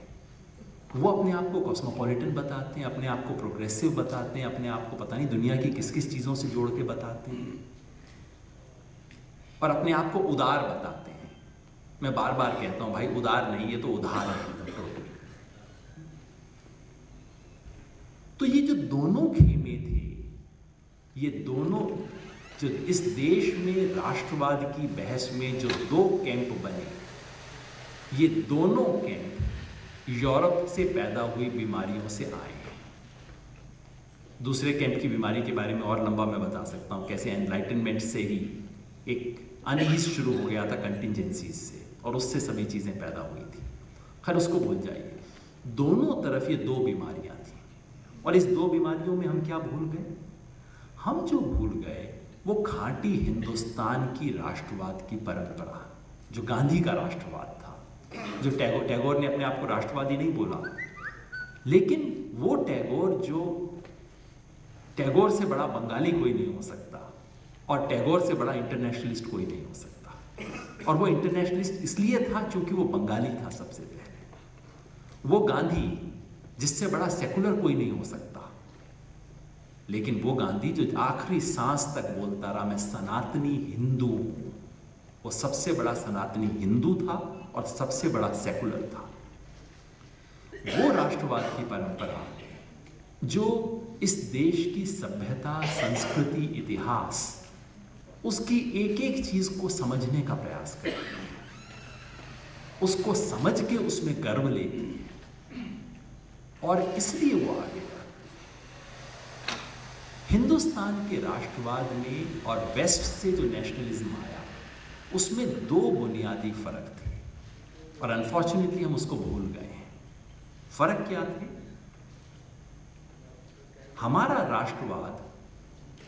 वो अपने आप को कॉस्मोपॉलिटन बताते हैं, अपने आप को प्रोग्रेसिव बताते हैं, अपने आप को पता नहीं दुनिया की किस किस चीज़ों से जोड़ के बताते हैं, और अपने आप को उदार बताते हैं। मैं बार बार कहता हूँ भाई, उदार नहीं, ये तो उधार है। तो ये जो दोनों खेमे थे, ये दोनों जो इस देश में राष्ट्रवाद की बहस में जो दो कैंप बने, ये दोनों कैंप यूरोप से पैदा हुई बीमारियों से आए हैं। दूसरे कैंप की बीमारी के बारे में और लंबा मैं बता सकता हूँ, कैसे एनलाइटनमेंट से ही एक अनईज शुरू हो गया था कंटिजेंसीज से, और उससे सभी चीज़ें पैदा हुई थी। खैर उसको भूल जाइए। दोनों तरफ ये दो बीमारियाँ थी, और इस दो बीमारियों में हम क्या भूल गए? हम जो भूल गए वो खांटी हिंदुस्तान की राष्ट्रवाद की परंपरा, जो गांधी का राष्ट्रवाद था, जो टैगोर ने अपने आप को राष्ट्रवादी नहीं बोला, लेकिन वो टैगोर से बड़ा बंगाली कोई नहीं हो सकता, और टैगोर से बड़ा इंटरनेशनलिस्ट कोई नहीं हो सकता। और वो इंटरनेशनलिस्ट इसलिए था क्योंकि वो बंगाली था सबसे पहले। वो गांधी जिससे बड़ा सेकुलर कोई नहीं हो सकता, लेकिन वो गांधी जो आखिरी सांस तक बोलता रहा मैं सनातनी हिंदू हूं, वो सबसे बड़ा सनातनी हिंदू था और सबसे बड़ा सेकुलर था। वो राष्ट्रवाद की परंपरा जो इस देश की सभ्यता, संस्कृति, इतिहास, उसकी एक एक चीज को समझने का प्रयास करती है, उसको समझ के उसमें गर्व लेती है, और इसलिए वो आगे बढ़ती है। हिंदुस्तान के राष्ट्रवाद में और वेस्ट से जो नेशनलिज्म आया, उसमें दो बुनियादी फर्क थे, और अनफॉर्चुनेटली हम उसको भूल गए हैं। फर्क क्या थे? हमारा राष्ट्रवाद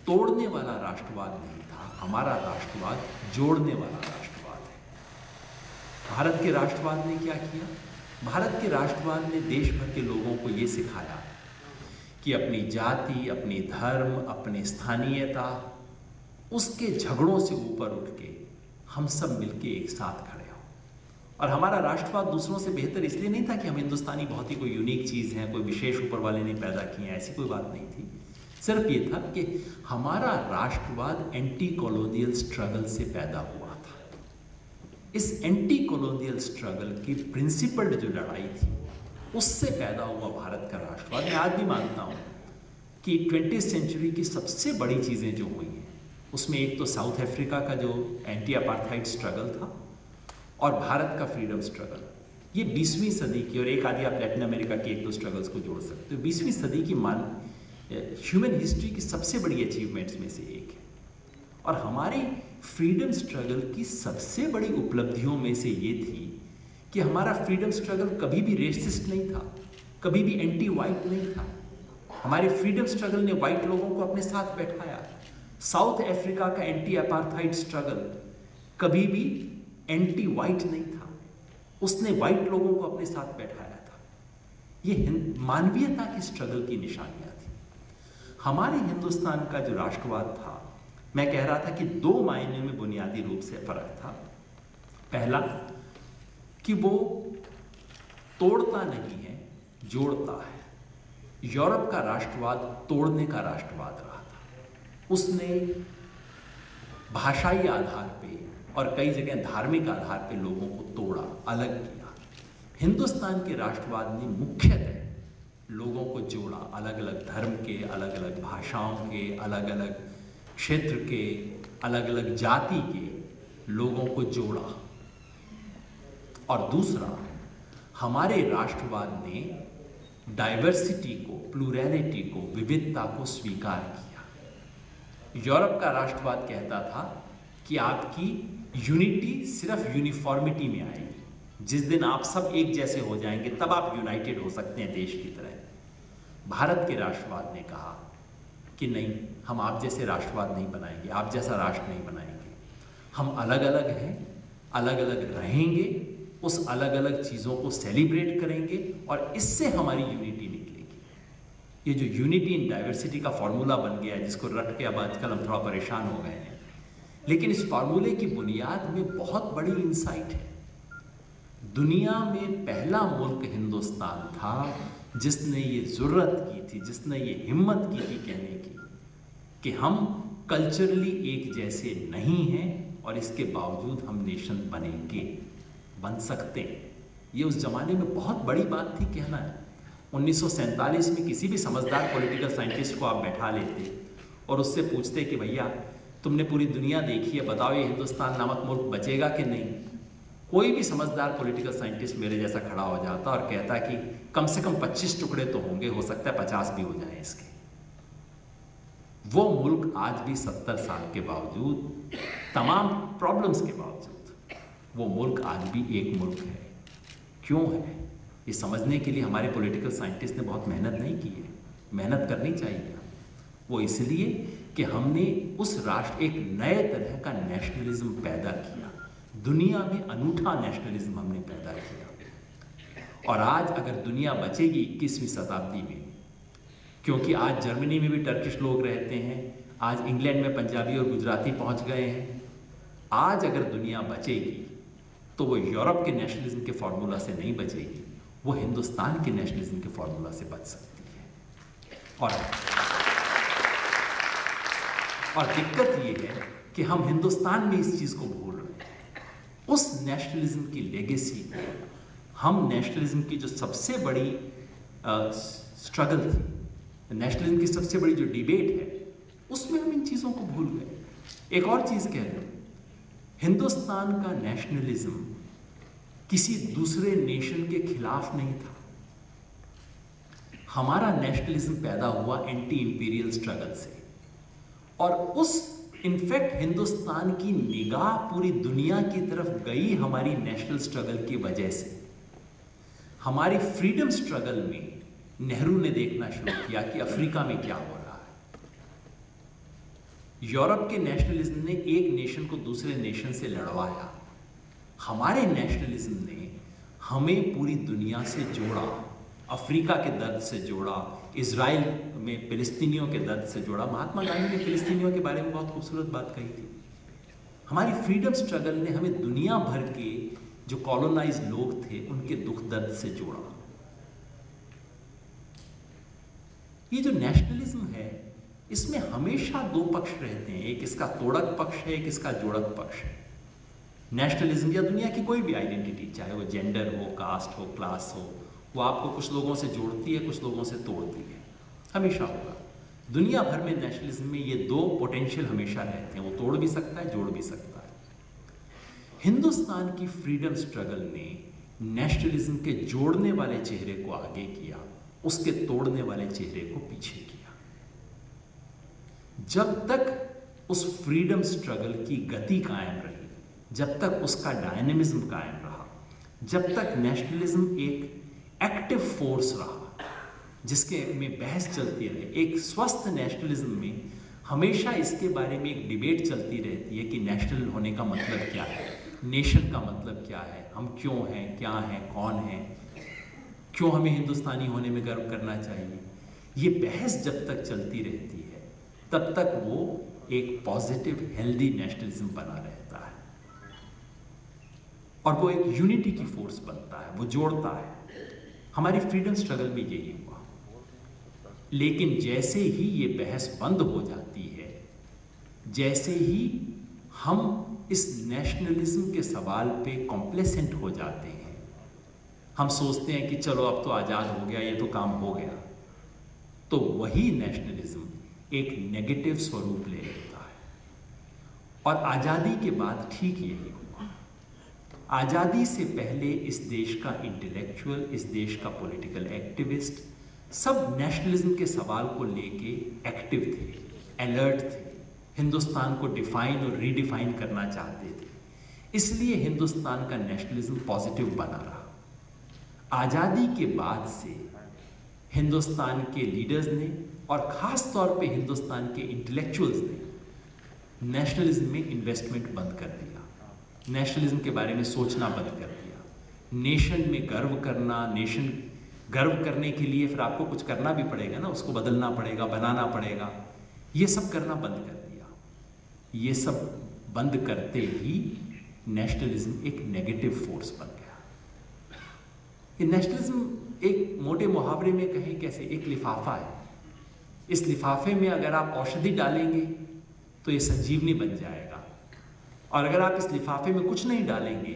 तोड़ने वाला राष्ट्रवाद नहीं था, हमारा राष्ट्रवाद जोड़ने वाला राष्ट्रवाद है। भारत के राष्ट्रवाद ने क्या किया? भारत के राष्ट्रवाद ने देश भर के लोगों को ये सिखाया कि अपनी जाति, अपनी धर्म, अपनी स्थानीयता, उसके झगड़ों से ऊपर उठ के हम सब मिलके एक साथ खड़े हों। और हमारा राष्ट्रवाद दूसरों से बेहतर इसलिए नहीं था कि हम हिंदुस्तानी बहुत ही कोई यूनिक चीज़ हैं, कोई विशेष ऊपर वाले ने पैदा किए हैं, ऐसी कोई बात नहीं थी। सिर्फ ये था कि हमारा राष्ट्रवाद एंटी कॉलोनियल स्ट्रगल से पैदा हुआ था। इस एंटी कॉलोनियल स्ट्रगल की प्रिंसिपल्ड जो लड़ाई थी, उससे पैदा हुआ भारत का राष्ट्रवाद। मैं आज भी मानता हूँ कि 20th सेंचुरी की सबसे बड़ी चीज़ें जो हुई हैं, उसमें एक तो साउथ अफ्रीका का जो एंटी अपार्थाइड स्ट्रगल था, और भारत का फ्रीडम स्ट्रगल। ये 20वीं सदी की, और एक आदि आप लैटिन अमेरिका के एक दो स्ट्रगल्स को जोड़ सकते हो, 20वीं सदी की ह्यूमन हिस्ट्री की सबसे बड़ी अचीवमेंट्स में से एक है। और हमारी फ्रीडम स्ट्रगल की सबसे बड़ी उपलब्धियों में से ये थी कि हमारा फ्रीडम स्ट्रगल कभी भी रेसिस्ट नहीं था, कभी भी एंटी वाइट नहीं था। हमारे फ्रीडम स्ट्रगल ने वाइट लोगों को अपने साथ बैठाया। साउथ अफ्रीका का एंटी अपार्थाइड स्ट्रगल कभी भी एंटी वाइट नहीं था, उसने वाइट लोगों को अपने साथ बैठाया था। ये मानवीयता की स्ट्रगल की निशानियां थी। हमारे हिंदुस्तान का जो राष्ट्रवाद था, मैं कह रहा था कि दो मायने में बुनियादी रूप से फर्क था। पहला कि वो तोड़ता नहीं है, जोड़ता है। यूरोप का राष्ट्रवाद तोड़ने का राष्ट्रवाद रहा था। उसने भाषाई आधार पे और कई जगह धार्मिक आधार पे लोगों को तोड़ा, अलग किया। हिंदुस्तान के राष्ट्रवाद ने मुख्यतः लोगों को जोड़ा, अलग अलग धर्म के, अलग अलग भाषाओं के, अलग अलग क्षेत्र के, अलग अलग जाति के लोगों को जोड़ा। और दूसरा, हमारे राष्ट्रवाद ने डाइवर्सिटी को, प्लूरैलिटी को, विविधता को स्वीकार किया। यूरोप का राष्ट्रवाद कहता था कि आपकी यूनिटी सिर्फ यूनिफॉर्मिटी में आएगी। जिस दिन आप सब एक जैसे हो जाएंगे तब आप यूनाइटेड हो सकते हैं देश की तरह। भारत के राष्ट्रवाद ने कहा कि नहीं, हम आप जैसे राष्ट्रवाद नहीं बनाएंगे, आप जैसा राष्ट्र नहीं बनाएंगे। हम अलग अलग हैं, अलग अलग रहेंगे, उस अलग अलग चीज़ों को सेलिब्रेट करेंगे और इससे हमारी यूनिटी निकलेगी। ये जो यूनिटी इन डाइवर्सिटी का फॉर्मूला बन गया है, जिसको रट के अब आजकल हम थोड़ा परेशान हो गए हैं, लेकिन इस फॉर्मूले की बुनियाद में बहुत बड़ी इंसाइट है। दुनिया में पहला मुल्क हिंदुस्तान था जिसने ये जुर्रत की थी, जिसने ये हिम्मत की थी कहने की कि हम कल्चरली एक जैसे नहीं हैं और इसके बावजूद हम नेशन बनेंगे, बन सकते हैं। ये उस जमाने में बहुत बड़ी बात थी कहना है। 1947 में किसी भी समझदार पॉलिटिकल साइंटिस्ट को आप बैठा लेते और उससे पूछते कि भैया तुमने पूरी दुनिया देखी है, बताओ ये हिंदुस्तान नामक मुल्क बचेगा कि नहीं। कोई भी समझदार पॉलिटिकल साइंटिस्ट मेरे जैसा खड़ा हो जाता और कहता कि कम से कम 25 टुकड़े तो होंगे, हो सकता है 50 भी हो जाए इसके। वो मुल्क आज भी 70 साल के बावजूद, तमाम प्रॉब्लम्स के बावजूद, वो मुल्क आज भी एक मुल्क है। क्यों है? ये समझने के लिए हमारे पॉलिटिकल साइंटिस्ट ने बहुत मेहनत नहीं की है। मेहनत करनी चाहिए। वो इसलिए कि हमने उस राष्ट्र, एक नए तरह का नेशनलिज्म पैदा किया, दुनिया में अनूठा नेशनलिज्म हमने पैदा किया। और आज अगर दुनिया बचेगी 21वीं शताब्दी में, क्योंकि आज जर्मनी में भी टर्किश लोग रहते हैं, आज इंग्लैंड में पंजाबी और गुजराती पहुंच गए हैं, आज अगर दुनिया बचेगी तो वो यूरोप के नेशनलिज्म के फॉर्मूला से नहीं बचेगी, वो हिंदुस्तान के नेशनलिज्म के फॉर्मूला से बच सकती है। और दिक्कत ये है कि हम हिंदुस्तान में इस चीज़ को भूल रहे हैं। उस नेशनलिज्म की लेगेसी, हम नेशनलिज्म की जो सबसे बड़ी स्ट्रगल थी, नेशनलिज्म की सबसे बड़ी जो डिबेट है, उसमें हम इन चीज़ों को भूल गए। एक और चीज़ कह दूं, हिंदुस्तान का नेशनलिज्म किसी दूसरे नेशन के खिलाफ नहीं था। हमारा नेशनलिज्म पैदा हुआ एंटी इंपीरियल स्ट्रगल से, और उस इनफैक्ट हिंदुस्तान की निगाह पूरी दुनिया की तरफ गई हमारी नेशनल स्ट्रगल की वजह से। हमारी फ्रीडम स्ट्रगल में नेहरू ने देखना शुरू किया कि अफ्रीका में क्या हो रहा है। यूरोप के नेशनलिज्म ने एक नेशन को दूसरे नेशन से लड़वाया, हमारे नेशनलिज्म ने हमें पूरी दुनिया से जोड़ा, अफ्रीका के दर्द से जोड़ा, इजराइल में फिलिस्तीनियों के दर्द से जोड़ा। महात्मा गांधी ने फिलिस्तीनियों के बारे में बहुत खूबसूरत बात कही थी। हमारी फ्रीडम स्ट्रगल ने हमें दुनिया भर के जो कॉलोनाइज लोग थे उनके दुख दर्द से जोड़ा। ये जो नेशनलिज्म है, इसमें हमेशा दो पक्ष रहते हैं, एक इसका तोड़क पक्ष है, एक इसका जोड़क पक्ष है। नेशनलिज्म या दुनिया की कोई भी आइडेंटिटी, चाहे वो जेंडर हो, कास्ट हो, क्लास हो, वो आपको कुछ लोगों से जोड़ती है, कुछ लोगों से तोड़ती है, हमेशा होगा। दुनिया भर में नेशनलिज्म में ये दो पोटेंशियल हमेशा रहते हैं, वो तोड़ भी सकता है, जोड़ भी सकता है। हिंदुस्तान की फ्रीडम स्ट्रगल ने नेशनलिज्म के जोड़ने वाले चेहरे को आगे किया, उसके तोड़ने वाले चेहरे को पीछे किया। जब तक उस फ्रीडम स्ट्रगल की गति कायम रही, जब तक उसका डायनेमिज्म कायम रहा, जब तक नेशनलिज्म एक एक्टिव फोर्स रहा जिसके में बहस चलती रहे, एक स्वस्थ नेशनलिज्म में हमेशा इसके बारे में एक डिबेट चलती रहती है कि नेशनल होने का मतलब क्या है, नेशन का मतलब क्या है, हम क्यों हैं, क्या हैं, कौन हैं, क्यों हमें हिंदुस्तानी होने में गर्व करना चाहिए। ये बहस जब तक चलती रहती है तब तक वो एक पॉजिटिव हेल्दी नेशनलिज्म बना रहता है और वो एक यूनिटी की फोर्स बनता है, वो जोड़ता है। हमारी फ्रीडम स्ट्रगल में यही हुआ। लेकिन जैसे ही ये बहस बंद हो जाती है, जैसे ही हम इस नेशनलिज्म के सवाल पे कॉम्प्लेसेंट हो जाते हैं, हम सोचते हैं कि चलो अब तो आज़ाद हो गया, ये तो काम हो गया, तो वही नेशनलिज्म एक नेगेटिव स्वरूप ले लेता है। और आज़ादी के बाद ठीक यही हुआ। आज़ादी से पहले इस देश का इंटेलेक्चुअल, इस देश का पॉलिटिकल एक्टिविस्ट, सब नेशनलिज्म के सवाल को लेके एक्टिव थे, अलर्ट थे, हिंदुस्तान को डिफाइन और रीडिफाइन करना चाहते थे। इसलिए हिंदुस्तान का नेशनलिज्म पॉजिटिव बना रहा। आज़ादी के बाद से हिंदुस्तान के लीडर्स ने और ख़ास तौर पे हिंदुस्तान के इंटेलेक्चुअल्स ने नेशनलिज्म में इन्वेस्टमेंट बंद कर दिया, नेशनलिज्म के बारे में सोचना बंद कर दिया। नेशन में गर्व करना, नेशन गर्व करने के लिए फिर आपको कुछ करना भी पड़ेगा ना, उसको बदलना पड़ेगा, बनाना पड़ेगा, ये सब करना बंद कर दिया। ये सब बंद करते ही नेशनलिज्म एक नेगेटिव फोर्स बन गया। ये नेशनलिज्म एक मोटे मुहावरे में कहें कैसे, एक लिफाफा है। इस लिफाफे में अगर आप औषधि डालेंगे तो ये संजीवनी बन जाएगा, और अगर आप इस लिफाफे में कुछ नहीं डालेंगे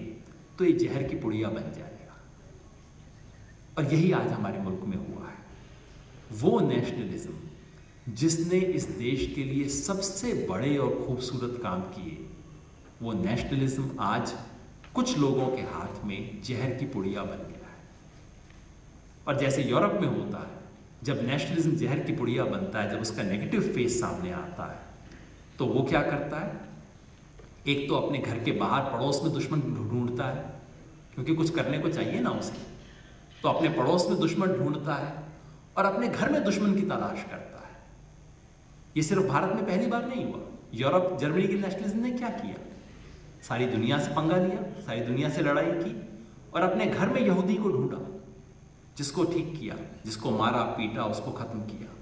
तो ये जहर की पुड़िया बन जाएगा। और यही आज हमारे मुल्क में हुआ है। वो नेशनलिज्म जिसने इस देश के लिए सबसे बड़े और खूबसूरत काम किए, वो नेशनलिज्म आज कुछ लोगों के हाथ में जहर की पुड़िया बन गया है। और जैसे यूरोप में होता है, जब नेशनलिज्म जहर की पुड़िया बनता है, जब उसका नेगेटिव फेस सामने आता है, तो वो क्या करता है, एक तो अपने घर के बाहर पड़ोस में दुश्मन ढूंढता है, क्योंकि कुछ करने को चाहिए ना उसे, तो अपने पड़ोस में दुश्मन ढूंढता है और अपने घर में दुश्मन की तलाश करता है। ये सिर्फ भारत में पहली बार नहीं हुआ। यूरोप, जर्मनी के नेशनलिज्म ने क्या किया, सारी दुनिया से पंगा लिया, सारी दुनिया से लड़ाई की और अपने घर में यहूदी को ढूंढा, जिसको ठीक किया, जिसको मारा पीटा, उसको खत्म किया।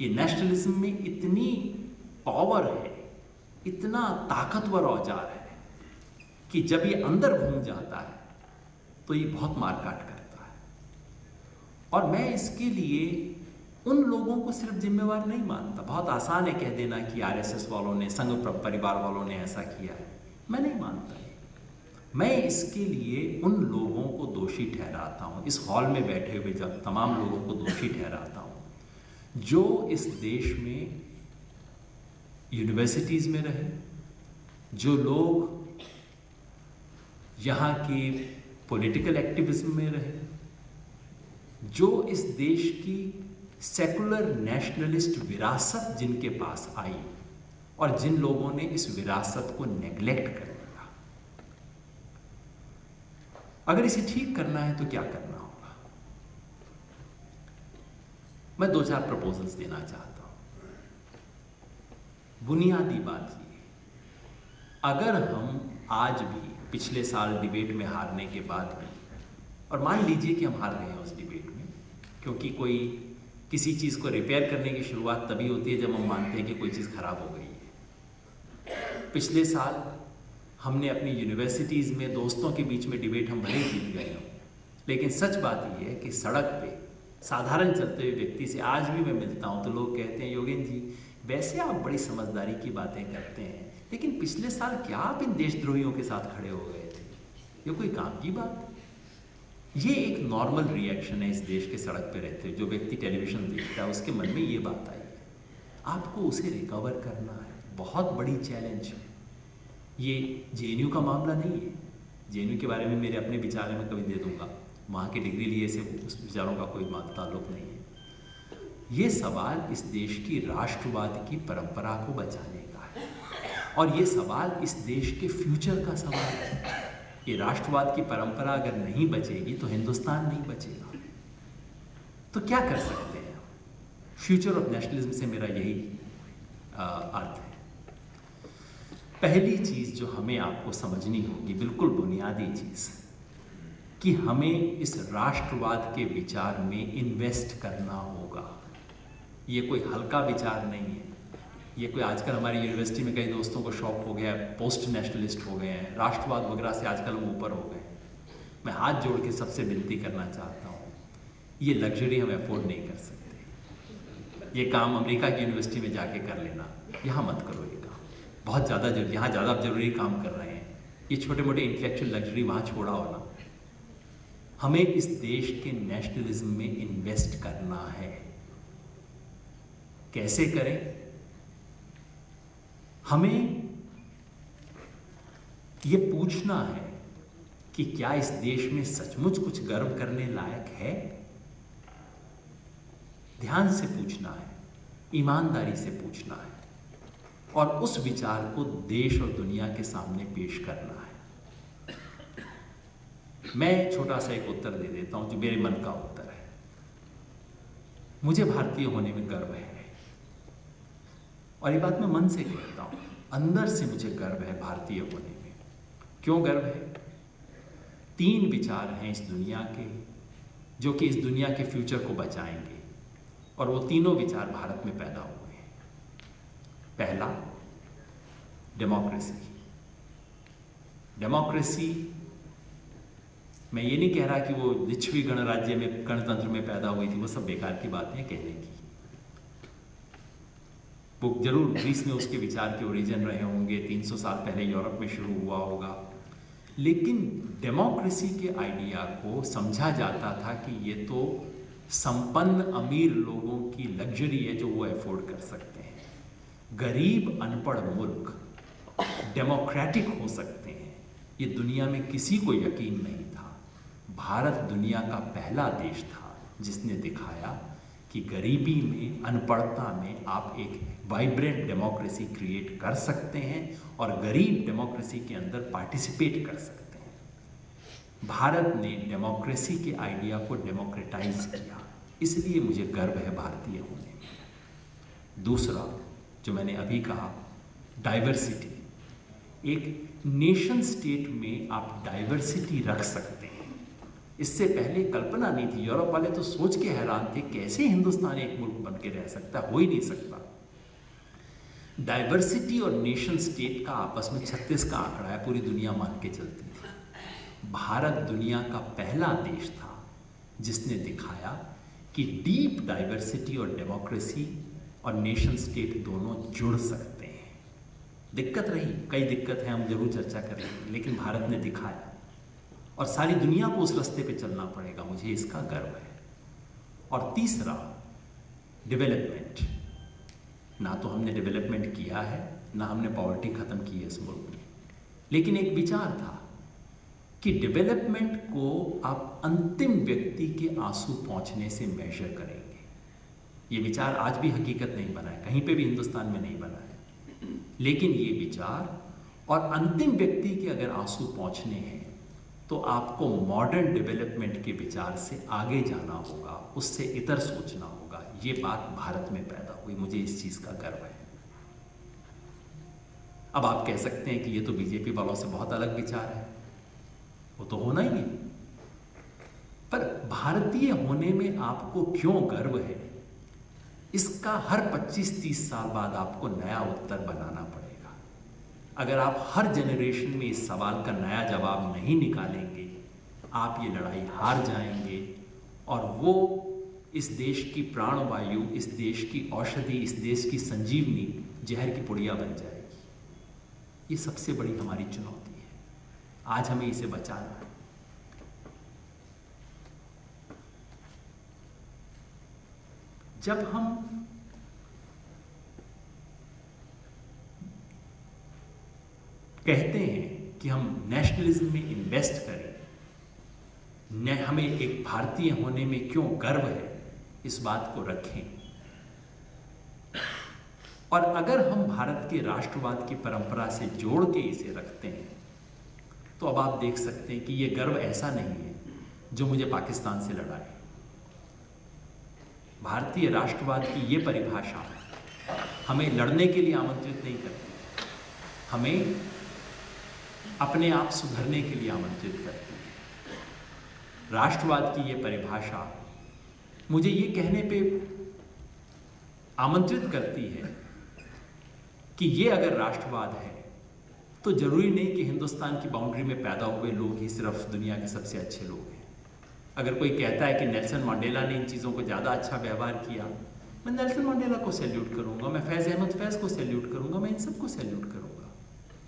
ये नेशनलिज्म में इतनी पावर है, इतना ताकतवर औजार है कि जब ये अंदर घूम जाता है तो ये बहुत मारकाट करता है। और मैं इसके लिए उन लोगों को सिर्फ जिम्मेवार नहीं मानता। बहुत आसान है कह देना कि आरएसएस वालों ने, संघ परिवार वालों ने ऐसा किया है। मैं नहीं मानता। मैं इसके लिए उन लोगों को दोषी ठहराता हूँ, इस हॉल में बैठे हुए जब तमाम लोगों को दोषी ठहराता हूँ जो इस देश में यूनिवर्सिटीज़ में रहे, जो लोग यहाँ के पॉलिटिकल एक्टिविज्म में रहे, जो इस देश की सेकुलर नेशनलिस्ट विरासत जिनके पास आई और जिन लोगों ने इस विरासत को नेग्लेक्ट कर दिया। अगर इसे ठीक करना है तो क्या करना होगा? मैं 2-4 प्रपोजल्स देना चाहता हूं। बुनियादी बात ये, अगर हम आज भी पिछले साल डिबेट में हारने के बाद भी, और मान लीजिए कि हम हार रहे हैं उस डिबेट में, क्योंकि कोई किसी चीज़ को रिपेयर करने की शुरुआत तभी होती है जब हम मानते हैं कि कोई चीज़ खराब हो गई है। पिछले साल हमने अपनी यूनिवर्सिटीज़ में दोस्तों के बीच में डिबेट हम भले जीत गए हों, लेकिन सच बात यह है कि सड़क पे साधारण चलते हुए व्यक्ति से आज भी मैं मिलता हूं तो लोग कहते हैं, योगेंद्र जी वैसे आप बड़ी समझदारी की बातें करते हैं, लेकिन पिछले साल क्या आप इन देशद्रोहियों के साथ खड़े हो गए थे? ये कोई काम की बात? ये एक नॉर्मल रिएक्शन है इस देश के सड़क पे रहते हुए। जो व्यक्ति टेलीविज़न देखता है उसके मन में ये बात आई है। आपको उसे रिकवर करना है, बहुत बड़ी चैलेंज है। ये जेएनयू का मामला नहीं है। जेएनयू के बारे में मेरे अपने विचार मैं कभी दे दूंगा, वहाँ की डिग्री लिए से उस विचारों का कोई ताल्लुक नहीं है। ये सवाल इस देश की राष्ट्रवाद की परंपरा को बचाने का है, और ये सवाल इस देश के फ्यूचर का सवाल है। ये राष्ट्रवाद की परंपरा अगर नहीं बचेगी तो हिंदुस्तान नहीं बचेगा। तो क्या कर सकते हैं? फ्यूचर ऑफ नेशनलिज्म से मेरा यही अर्थ है। पहली चीज़ जो हमें आपको समझनी होगी, बिल्कुल बुनियादी चीज़, कि हमें इस राष्ट्रवाद के विचार में इन्वेस्ट करना होगा। ये कोई हल्का विचार नहीं है। ये कोई आजकल हमारी यूनिवर्सिटी में कई दोस्तों को शौक हो गया है, पोस्ट नेशनलिस्ट हो गए हैं, राष्ट्रवाद वगैरह से आजकल हम ऊपर हो गए। मैं हाथ जोड़ के सबसे विनती करना चाहता हूँ, ये लग्जरी हम अफोर्ड नहीं कर सकते। ये काम अमेरिका की यूनिवर्सिटी में जाके कर लेना, यहाँ मत करो। ये काम बहुत ज़्यादा जरूरी, यहाँ ज़्यादा जरूरी काम कर रहे हैं। ये छोटे मोटे इंटेलेक्चुअल लग्जरी वहाँ छोड़ा होना। हमें इस देश के नेशनलिज्म में इन्वेस्ट करना है। कैसे करें? हमें ये पूछना है कि क्या इस देश में सचमुच कुछ गर्व करने लायक है? ध्यान से पूछना है, ईमानदारी से पूछना है और उस विचार को देश और दुनिया के सामने पेश करना है। मैं छोटा सा एक उत्तर दे देता हूं जो मेरे मन का उत्तर है। मुझे भारतीय होने में गर्व है और ये बात मैं मन से कहता हूं, अंदर से मुझे गर्व है भारतीय होने में। क्यों गर्व है? 3 विचार हैं इस दुनिया के जो कि इस दुनिया के फ्यूचर को बचाएंगे और वो तीनों विचार भारत में पैदा हुए हैं। पहला, डेमोक्रेसी। डेमोक्रेसी, मैं ये नहीं कह रहा कि वो लिच्छवी गणराज्य में, गणतंत्र में पैदा हुई थी, वो सब बेकार की बातें कहने की। वो जरूर ग्रीस में उसके विचार के ओरिजिन रहे होंगे, 300 साल पहले यूरोप में शुरू हुआ होगा, लेकिन डेमोक्रेसी के आइडिया को समझा जाता था कि ये तो संपन्न अमीर लोगों की लग्जरी है जो वो अफोर्ड कर सकते हैं। गरीब अनपढ़ मुल्क डेमोक्रेटिक हो सकते हैं, ये दुनिया में किसी को यकीन नहीं था। भारत दुनिया का पहला देश था जिसने दिखाया कि गरीबी में, अनपढ़ता में आप एक वाइब्रेंट डेमोक्रेसी क्रिएट कर सकते हैं और गरीब डेमोक्रेसी के अंदर पार्टिसिपेट कर सकते हैं। भारत ने डेमोक्रेसी के आइडिया को डेमोक्रेटाइज किया, इसलिए मुझे गर्व है भारतीय होने में। दूसरा, जो मैंने अभी कहा, डाइवर्सिटी। एक नेशन स्टेट में आप डाइवर्सिटी रख सकते हैं, इससे पहले कल्पना नहीं थी। यूरोप वाले तो सोच के हैरान थे कैसे हिंदुस्तान एक मुल्क बन के रह सकता, हो ही नहीं सकता। डाइवर्सिटी और नेशन स्टेट का आपस में 36 का आंकड़ा है, पूरी दुनिया मान के चलती थी। भारत दुनिया का पहला देश था जिसने दिखाया कि डीप डाइवर्सिटी और डेमोक्रेसी और नेशन स्टेट दोनों जुड़ सकते हैं। दिक्कत रही, कई दिक्कत है, हम जरूर चर्चा करेंगे, लेकिन भारत ने दिखाया और सारी दुनिया को उस रास्ते पे चलना पड़ेगा, मुझे इसका गर्व है। और तीसरा, डेवलपमेंट। ना तो हमने डेवलपमेंट किया है, ना हमने पॉवर्टी खत्म की है इस मुल्क में, लेकिन एक विचार था कि डेवलपमेंट को आप अंतिम व्यक्ति के आंसू पहुंचने से मेजर करेंगे। ये विचार आज भी हकीकत नहीं बना है, कहीं पे भी हिंदुस्तान में नहीं बना है, लेकिन ये विचार और अंतिम व्यक्ति के अगर आंसू पहुंचने हैं तो आपको मॉडर्न डेवलपमेंट के विचार से आगे जाना होगा, उससे इतर सोचना होगा। ये बात भारत में पैदा हुई, मुझे इस चीज का गर्व है। अब आप कह सकते हैं कि ये तो बीजेपी वालों से बहुत अलग विचार है, वो तो होना ही है, पर भारतीय होने में आपको क्यों गर्व है, इसका हर 25-30 साल बाद आपको नया उत्तर बनाना पड़ेगा। अगर आप हर जनरेशन में इस सवाल का नया जवाब नहीं निकालेंगे, आप ये लड़ाई हार जाएंगे और वो इस देश की प्राणवायु, इस देश की औषधि, इस देश की संजीवनी जहर की पुड़िया बन जाएगी। ये सबसे बड़ी हमारी चुनौती है, आज हमें इसे बचाना है। जब हम कहते हैं कि हम नेशनलिज्म में इन्वेस्ट करें, हमें एक भारतीय होने में क्यों गर्व है, इस बात को रखें। और अगर हम भारत के राष्ट्रवाद की परंपरा से जोड़ के इसे रखते हैं तो अब आप देख सकते हैं कि ये गर्व ऐसा नहीं है जो मुझे पाकिस्तान से लड़ा है। भारतीय राष्ट्रवाद की ये परिभाषा हमें लड़ने के लिए आमंत्रित नहीं करती, हमें अपने आप सुधरने के लिए आमंत्रित करती है। राष्ट्रवाद की ये परिभाषा मुझे ये कहने पे आमंत्रित करती है कि ये अगर राष्ट्रवाद है तो जरूरी नहीं कि हिंदुस्तान की बाउंड्री में पैदा हुए लोग ही सिर्फ दुनिया के सबसे अच्छे लोग हैं। अगर कोई कहता है कि नेल्सन मंडेला ने इन चीज़ों को ज़्यादा अच्छा व्यवहार किया, मैं नेल्सन मंडेला को सैल्यूट करूंगा, मैं फैज़ अहमद फैज़ को सैल्यूट करूंगा, मैं इन सबको सैल्यूट करूंगा।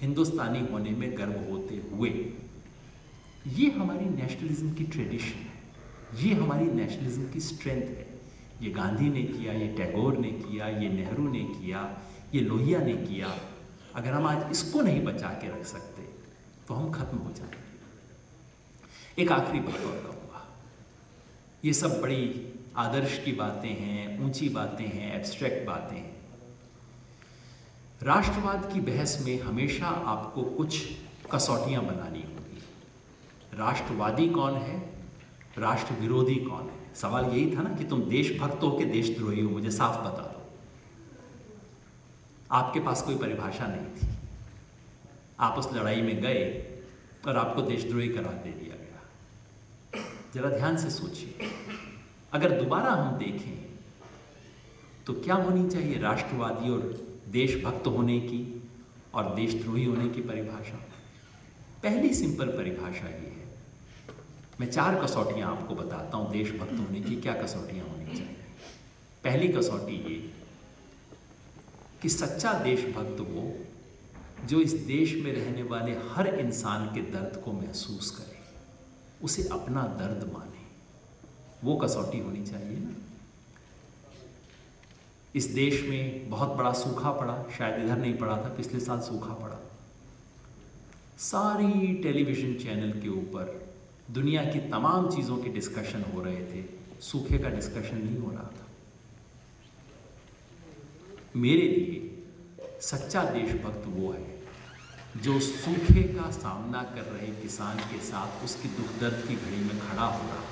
हिंदुस्तानी होने में गर्व होते हुए, ये हमारी नेशनलिज्म की ट्रेडिशन है, ये हमारी नेशनलिज्म की स्ट्रेंथ है। ये गांधी ने किया, ये टैगोर ने किया, ये नेहरू ने किया, ये लोहिया ने किया। अगर हम आज इसको नहीं बचा के रख सकते तो हम खत्म हो जाएंगे। एक आखिरी बात और कहूँगा, ये सब बड़ी आदर्श की बातें हैं, ऊंची बातें हैं, एब्स्ट्रैक्ट बातें हैं। राष्ट्रवाद की बहस में हमेशा आपको कुछ कसौटियां बनानी होगी। राष्ट्रवादी कौन है, राष्ट्र विरोधी कौन है? सवाल यही था ना कि तुम देशभक्त हो कि देशद्रोही हो, मुझे साफ बता दो। आपके पास कोई परिभाषा नहीं थी। आप उस लड़ाई में गए और आपको देशद्रोही करार दे दिया गया। जरा ध्यान से सोचिए, अगर दोबारा हम देखें तो क्या होनी चाहिए राष्ट्रवादी और देशभक्त होने की और देशद्रोही होने की परिभाषा? पहली सिंपल परिभाषा ये है, मैं 4 कसौटियां आपको बताता हूं देशभक्त होने की क्या कसौटियां होनी चाहिए। पहली कसौटी ये कि सच्चा देशभक्त वो जो इस देश में रहने वाले हर इंसान के दर्द को महसूस करे, उसे अपना दर्द माने, वो कसौटी होनी चाहिए ना। इस देश में बहुत बड़ा सूखा पड़ा, शायद इधर नहीं पड़ा था, पिछले साल सूखा पड़ा। सारी टेलीविजन चैनल के ऊपर दुनिया की तमाम चीज़ों के डिस्कशन हो रहे थे, सूखे का डिस्कशन नहीं हो रहा था। मेरे लिए सच्चा देशभक्त वो है जो सूखे का सामना कर रहे किसान के साथ उसकी दुख दर्द की घड़ी में खड़ा हो रहा है,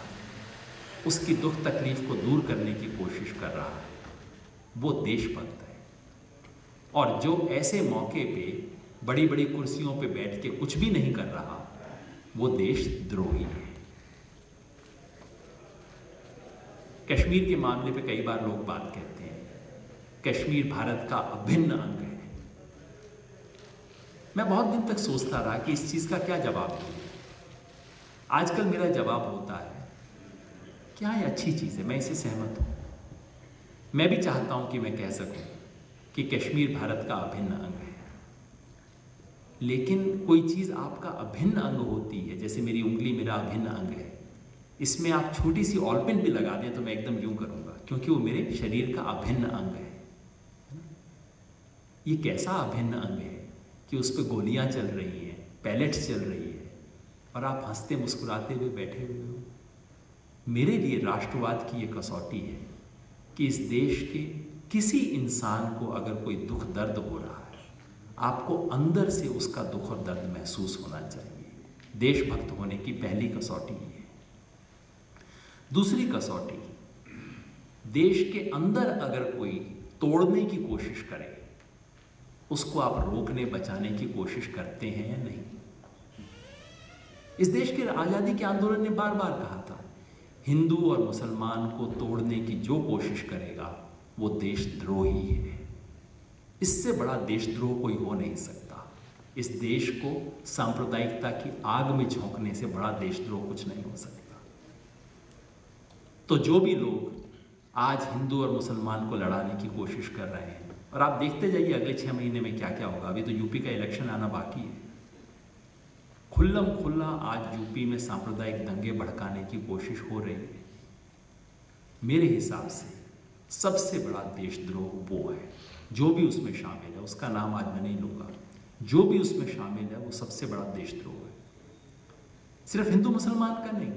उसकी दुख तकलीफ को दूर करने की कोशिश कर रहा है, वो देशभक्त है। और जो ऐसे मौके पे बड़ी बड़ी कुर्सियों पे बैठ के कुछ भी नहीं कर रहा, वो देशद्रोही है। कश्मीर के मामले पे कई बार लोग बात कहते हैं, कश्मीर भारत का अभिन्न अंग है। मैं बहुत दिन तक सोचता रहा कि इस चीज़ का क्या जवाब दूं। आजकल मेरा जवाब होता है, क्या ये अच्छी चीज़ है, मैं इससे सहमत हूँ। मैं भी चाहता हूँ कि मैं कह सकूँ कि कश्मीर भारत का अभिन्न अंग है। लेकिन कोई चीज़ आपका अभिन्न अंग होती है, जैसे मेरी उंगली मेरा अभिन्न अंग है, इसमें आप छोटी सी ऑलपिन भी लगा दें तो मैं एकदम यूँ करूँगा, क्योंकि वो मेरे शरीर का अभिन्न अंग है। ये कैसा अभिन्न अंग है कि उस पर गोलियां चल रही हैं, पैलेट्स चल रही है, और आप हंसते मुस्कुराते हुए बैठे हुए हो। मेरे लिए राष्ट्रवाद की ये कसौटी है कि इस देश के किसी इंसान को अगर कोई दुख दर्द हो रहा है, आपको अंदर से उसका दुख और दर्द महसूस होना चाहिए। देशभक्त होने की पहली कसौटी ये है। दूसरी कसौटी, देश के अंदर अगर कोई तोड़ने की कोशिश करे, उसको आप रोकने बचाने की कोशिश करते हैं या नहीं? इस देश के आज़ादी के आंदोलन ने बार बार कहा था, हिंदू और मुसलमान को तोड़ने की जो कोशिश करेगा वो देशद्रोही है। इससे बड़ा देशद्रोह कोई हो नहीं सकता। इस देश को सांप्रदायिकता की आग में झोंकने से बड़ा देशद्रोह कुछ नहीं हो सकता। तो जो भी लोग आज हिंदू और मुसलमान को लड़ाने की कोशिश कर रहे हैं, और आप देखते जाइए अगले 6 महीने में क्या क्या होगा। अभी तो यूपी का इलेक्शन आना बाकी है। खुल्लम खुल्ला आज यूपी में सांप्रदायिक दंगे भड़काने की कोशिश हो रही है। मेरे हिसाब से सबसे बड़ा देशद्रोह वो है, जो भी उसमें शामिल है, उसका नाम आज मैं नहीं लूँगा, जो भी उसमें शामिल है वो सबसे बड़ा देशद्रोह है। सिर्फ हिंदू मुसलमान का नहीं,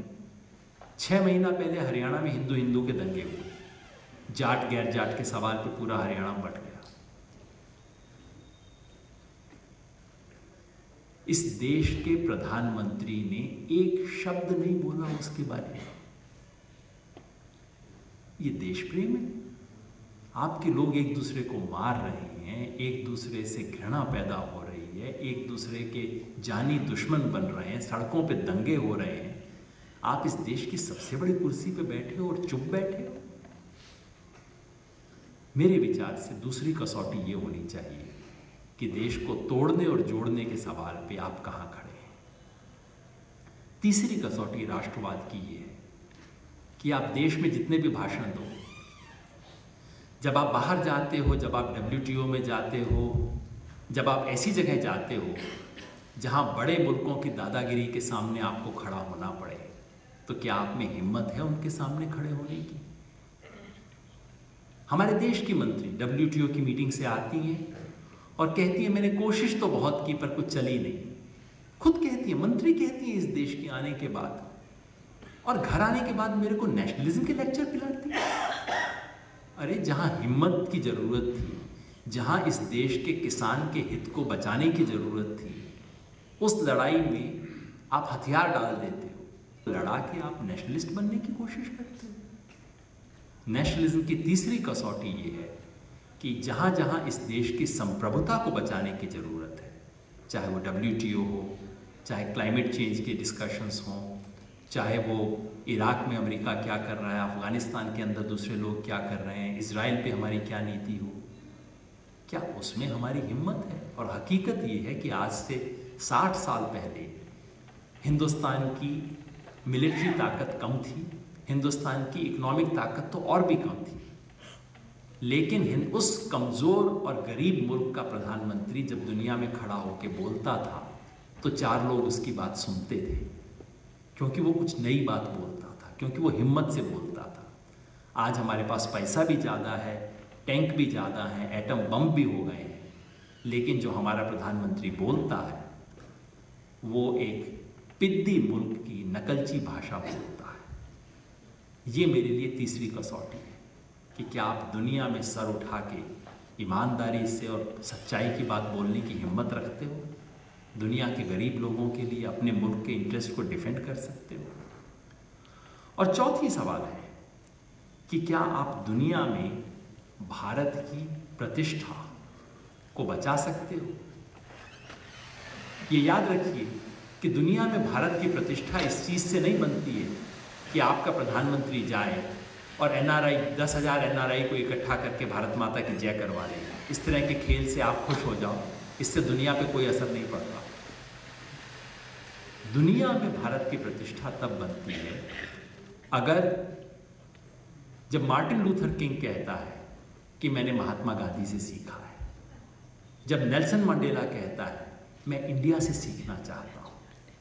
6 महीना पहले हरियाणा में हिंदू हिंदू के दंगे हुए, जाट गैर जाट के सवाल पे पूरा हरियाणा बट गया। इस देश के प्रधानमंत्री ने एक शब्द नहीं बोला उसके बारे में। ये देश प्रेम है? आपके लोग एक दूसरे को मार रहे हैं, एक दूसरे से घृणा पैदा हो रही है, एक दूसरे के जानी दुश्मन बन रहे हैं, सड़कों पे दंगे हो रहे हैं। आप इस देश की सबसे बड़ी कुर्सी पे बैठे हो और चुप बैठे हो। मेरे विचार से दूसरी कसौटी ये होनी चाहिए कि देश को तोड़ने और जोड़ने के सवाल पे आप कहाँ खड़े हैं। तीसरी कसौटी राष्ट्रवाद की ये है कि आप देश में जितने भी भाषण दो, जब आप बाहर जाते हो, जब आप WTO में जाते हो, जब आप ऐसी जगह जाते हो जहाँ बड़े मुल्कों की दादागिरी के सामने आपको खड़ा होना पड़े, तो क्या आप में हिम्मत है उनके सामने खड़े होने की? हमारे देश की मंत्री WTO की मीटिंग से आती हैं और कहती है मैंने कोशिश तो बहुत की पर कुछ चली नहीं। खुद कहती है, मंत्री कहती है इस देश के आने के बाद और घर आने के बाद मेरे को नेशनलिज्म के लेक्चर पिलाती है। अरे जहां हिम्मत की जरूरत थी, जहां इस देश के किसान के हित को बचाने की जरूरत थी, उस लड़ाई में आप हथियार डाल देते हो, लड़ा के आप नेशनलिस्ट बनने की कोशिश करते हो। नेशनलिज्म की तीसरी कसौटी ये है कि जहां जहां इस देश की संप्रभुता को बचाने की जरूरत है, चाहे वो WTO हो, चाहे क्लाइमेट चेंज के डिस्कशंस हों, चाहे वो इराक में अमेरिका क्या कर रहा है, अफगानिस्तान के अंदर दूसरे लोग क्या कर रहे हैं, इजराइल पे हमारी क्या नीति हो, क्या उसमें हमारी हिम्मत है? और हकीकत ये है कि आज से 60 साल पहले हिंदुस्तान की मिलिट्री ताकत कम थी, हिंदुस्तान की इकोनॉमिक ताकत तो और भी कम थी, लेकिन उस कमज़ोर और गरीब मुल्क का प्रधानमंत्री जब दुनिया में खड़ा होकर बोलता था तो 4 लोग उसकी बात सुनते थे, क्योंकि वो कुछ नई बात बोलता था, क्योंकि वो हिम्मत से बोलता था। आज हमारे पास पैसा भी ज़्यादा है, टैंक भी ज़्यादा हैं, एटम बम भी हो गए हैं, लेकिन जो हमारा प्रधानमंत्री बोलता है वो एक पिद्दी मुल्क की नकलची भाषा बोलता है। ये मेरे लिए तीसरी कसौटी है कि क्या आप दुनिया में सर उठा के ईमानदारी से और सच्चाई की बात बोलने की हिम्मत रखते हो, दुनिया के गरीब लोगों के लिए अपने मुल्क के इंटरेस्ट को डिफेंड कर सकते हो। और चौथी सवाल है कि क्या आप दुनिया में भारत की प्रतिष्ठा को बचा सकते हो। ये याद रखिए कि दुनिया में भारत की प्रतिष्ठा इस चीज़ से नहीं बनती है कि आपका प्रधानमंत्री जाए और NRI 10,000 NRI को इकट्ठा करके भारत माता की जय करवा ले। इस तरह के खेल से आप खुश हो जाओ, इससे दुनिया पे कोई असर नहीं पड़ता। दुनिया में भारत की प्रतिष्ठा तब बनती है अगर जब मार्टिन लूथर किंग कहता है कि मैंने महात्मा गांधी से सीखा है, जब नेल्सन मंडेला कहता है मैं इंडिया से सीखना चाहता हूं,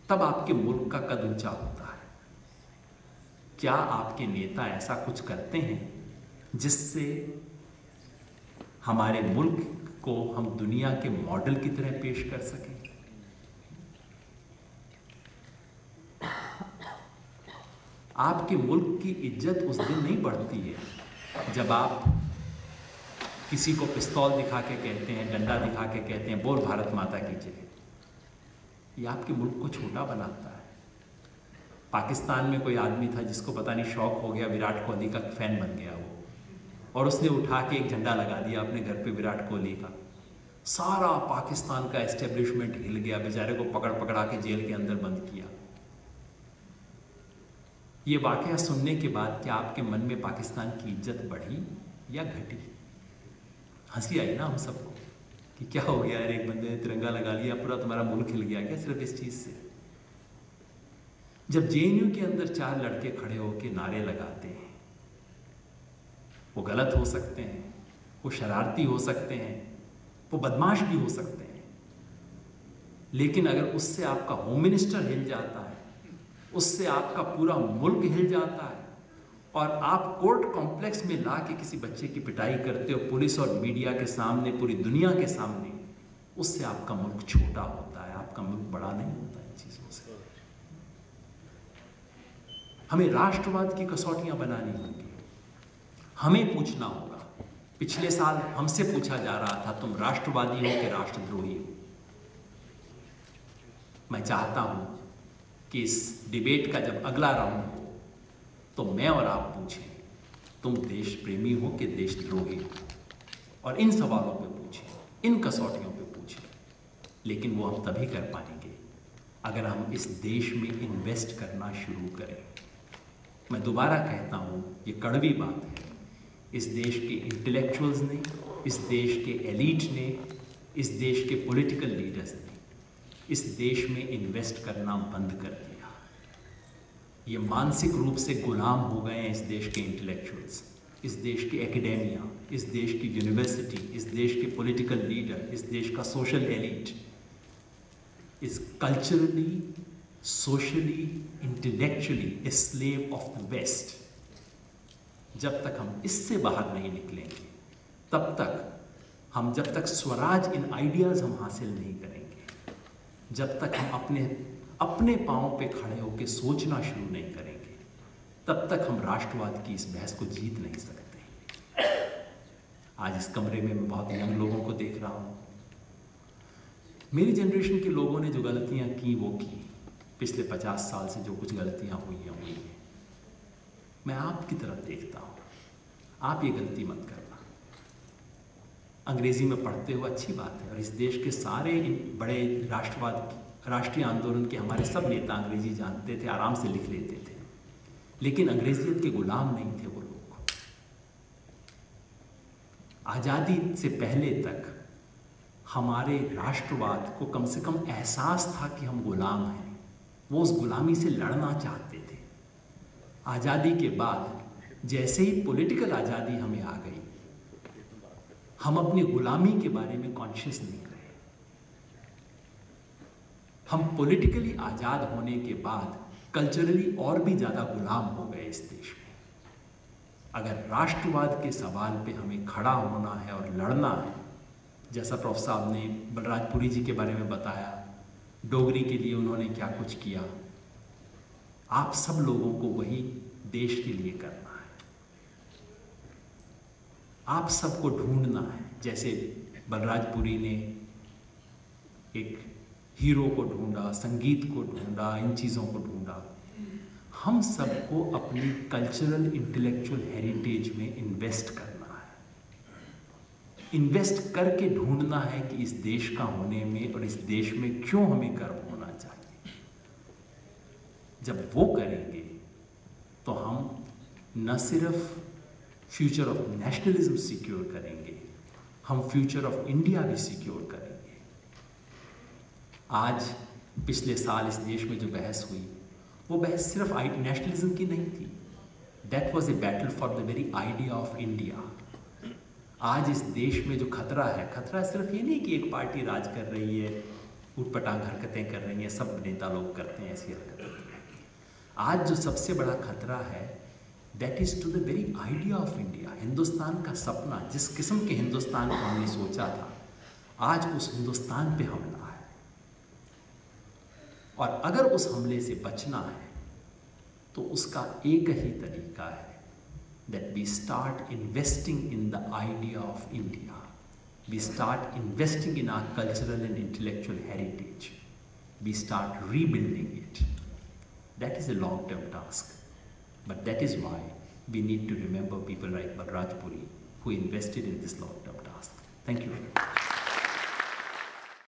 तब आपके मुल्क का कद ऊंचा होता है। क्या आपके नेता ऐसा कुछ करते हैं जिससे हमारे मुल्क को हम दुनिया के मॉडल की तरह पेश कर सकें? आपके मुल्क की इज्जत उस दिन नहीं बढ़ती है जब आप किसी को पिस्तौल दिखा के कहते हैं, डंडा दिखा के कहते हैं बोल भारत माता की जय। ये आपके मुल्क को छोटा बनाता है। पाकिस्तान में कोई आदमी था जिसको पता नहीं शौक हो गया, विराट कोहली का फैन बन गया वो, और उसने उठा के एक झंडा लगा दिया अपने घर पे विराट कोहली का। सारा पाकिस्तान का एस्टेब्लिशमेंट हिल गया, बेचारे को पकड़ पकड़ा के जेल के अंदर बंद किया। ये वाकया सुनने के बाद क्या आपके मन में पाकिस्तान की इज्जत बढ़ी या घटी? हंसी आई ना हम सबको कि क्या हो गया यार, एक बंदे ने तिरंगा लगा लिया, पूरा तुम्हारा मुल्क हिल गया क्या सिर्फ इस चीज से? जब JNU के अंदर 4 लड़के खड़े होकर नारे लगाते हैं, वो गलत हो सकते हैं, वो शरारती हो सकते हैं, वो बदमाश भी हो सकते हैं, लेकिन अगर उससे आपका होम मिनिस्टर हिल जाता है, उससे आपका पूरा मुल्क हिल जाता है, और आप कोर्ट कॉम्प्लेक्स में ला के किसी बच्चे की पिटाई करते हो पुलिस और मीडिया के सामने, पूरी दुनिया के सामने, उससे आपका मुल्क छोटा होता है, आपका मुल्क बड़ा नहीं होता इन चीजों से। हमें राष्ट्रवाद की कसौटियां बनानी होंगी। हमें पूछना होगा, पिछले साल हमसे पूछा जा रहा था तुम राष्ट्रवादी हो कि राष्ट्रद्रोही हो। मैं चाहता हूं कि इस डिबेट का जब अगला राउंड हो तो मैं और आप पूछें तुम देश प्रेमी हो कि देशद्रोही हो, और इन सवालों पे पूछें, इन कसौटियों पे पूछें। लेकिन वो हम तभी कर पाएंगे अगर हम इस देश में इन्वेस्ट करना शुरू करें। मैं दोबारा कहता हूँ, ये कड़वी बात है, इस देश के इंटेलेक्चुअल्स ने, इस देश के एलीट ने, इस देश के पॉलिटिकल लीडर्स ने इस देश में इन्वेस्ट करना बंद कर दिया। ये मानसिक रूप से गुलाम हो गए हैं इस देश के इंटेलेक्चुअल्स, इस देश की एकेडेमिया, इस देश की यूनिवर्सिटी, इस देश के पॉलिटिकल लीडर, इस देश का social elite is culturally, socially, intellectually a slave of the west. जब तक हम इससे बाहर नहीं निकलेंगे, तब तक हम, जब तक स्वराज इन आइडियाज हम हासिल नहीं करेंगे, जब तक हम अपने पांव पे खड़े होकर सोचना शुरू नहीं करेंगे, तब तक हम राष्ट्रवाद की इस बहस को जीत नहीं सकते। आज इस कमरे में मैं बहुत यंग लोगों को देख रहा हूँ। मेरी जनरेशन के लोगों ने जो गलतियाँ की वो की, पिछले 50 साल से जो कुछ गलतियाँ हुई हैं। मैं आपकी तरफ देखता हूँ, आप ये गलती मत करना। अंग्रेजी में पढ़ते हो अच्छी बात है, और इस देश के सारे बड़े राष्ट्रीय आंदोलन के हमारे सब नेता अंग्रेजी जानते थे, आराम से लिख लेते थे, लेकिन अंग्रेजियत के गुलाम नहीं थे वो लोग। आज़ादी से पहले तक हमारे राष्ट्रवाद को कम से कम एहसास था कि हम गुलाम हैं, वो उस गुलामी से लड़ना चाहते थे। आज़ादी के बाद जैसे ही पॉलिटिकल आज़ादी हमें आ गई, हम अपनी गुलामी के बारे में कॉन्शियस नहीं रहे। हम पॉलिटिकली आज़ाद होने के बाद कल्चरली और भी ज़्यादा गुलाम हो गए इस देश में। अगर राष्ट्रवाद के सवाल पे हमें खड़ा होना है और लड़ना है, जैसा प्रोफेसर साहब ने बलराजपुरी जी के बारे में बताया, डोगरी के लिए उन्होंने क्या कुछ किया, आप सब लोगों को वही देश के लिए करना है। आप सबको ढूंढना है, जैसे बलराजपुरी ने एक हीरो को ढूंढा, संगीत को ढूंढा, इन चीज़ों को ढूंढा। हम सबको अपनी कल्चरल इंटेलेक्चुअल हेरिटेज में इन्वेस्ट करना है। इन्वेस्ट करके ढूंढना है कि इस देश का होने में और इस देश में क्यों हमें गर्व होना चाहिए। जब वो करेंगे तो हम न सिर्फ फ्यूचर ऑफ नेशनलिज्म सिक्योर करेंगे, हम फ्यूचर ऑफ इंडिया भी सिक्योर करेंगे। आज पिछले साल इस देश में जो बहस हुई, वो बहस सिर्फ नेशनलिज्म की नहीं थी। That was a battle for the very idea of India. आज इस देश में जो खतरा है, खतरा सिर्फ ये नहीं कि एक पार्टी राज कर रही है, उटपटांग हरकतें कर रही हैं, सब नेता लोग करते हैं ऐसी हरकतें। आज जो सबसे बड़ा खतरा है, that is to the very idea of India. Hindustan का सपना, जिस किस्म के हिंदुस्तान को हमने सोचा था, आज उस हिंदुस्तान पे हमला है। और अगर उस हमले से बचना है तो उसका एक ही तरीका है, that we start investing in the idea of India. We start investing in our cultural and intellectual heritage. We start rebuilding it. That is a long-term task. But that is why we need to remember people like Balrajpuri who invested in this long-term task. Thank you very much.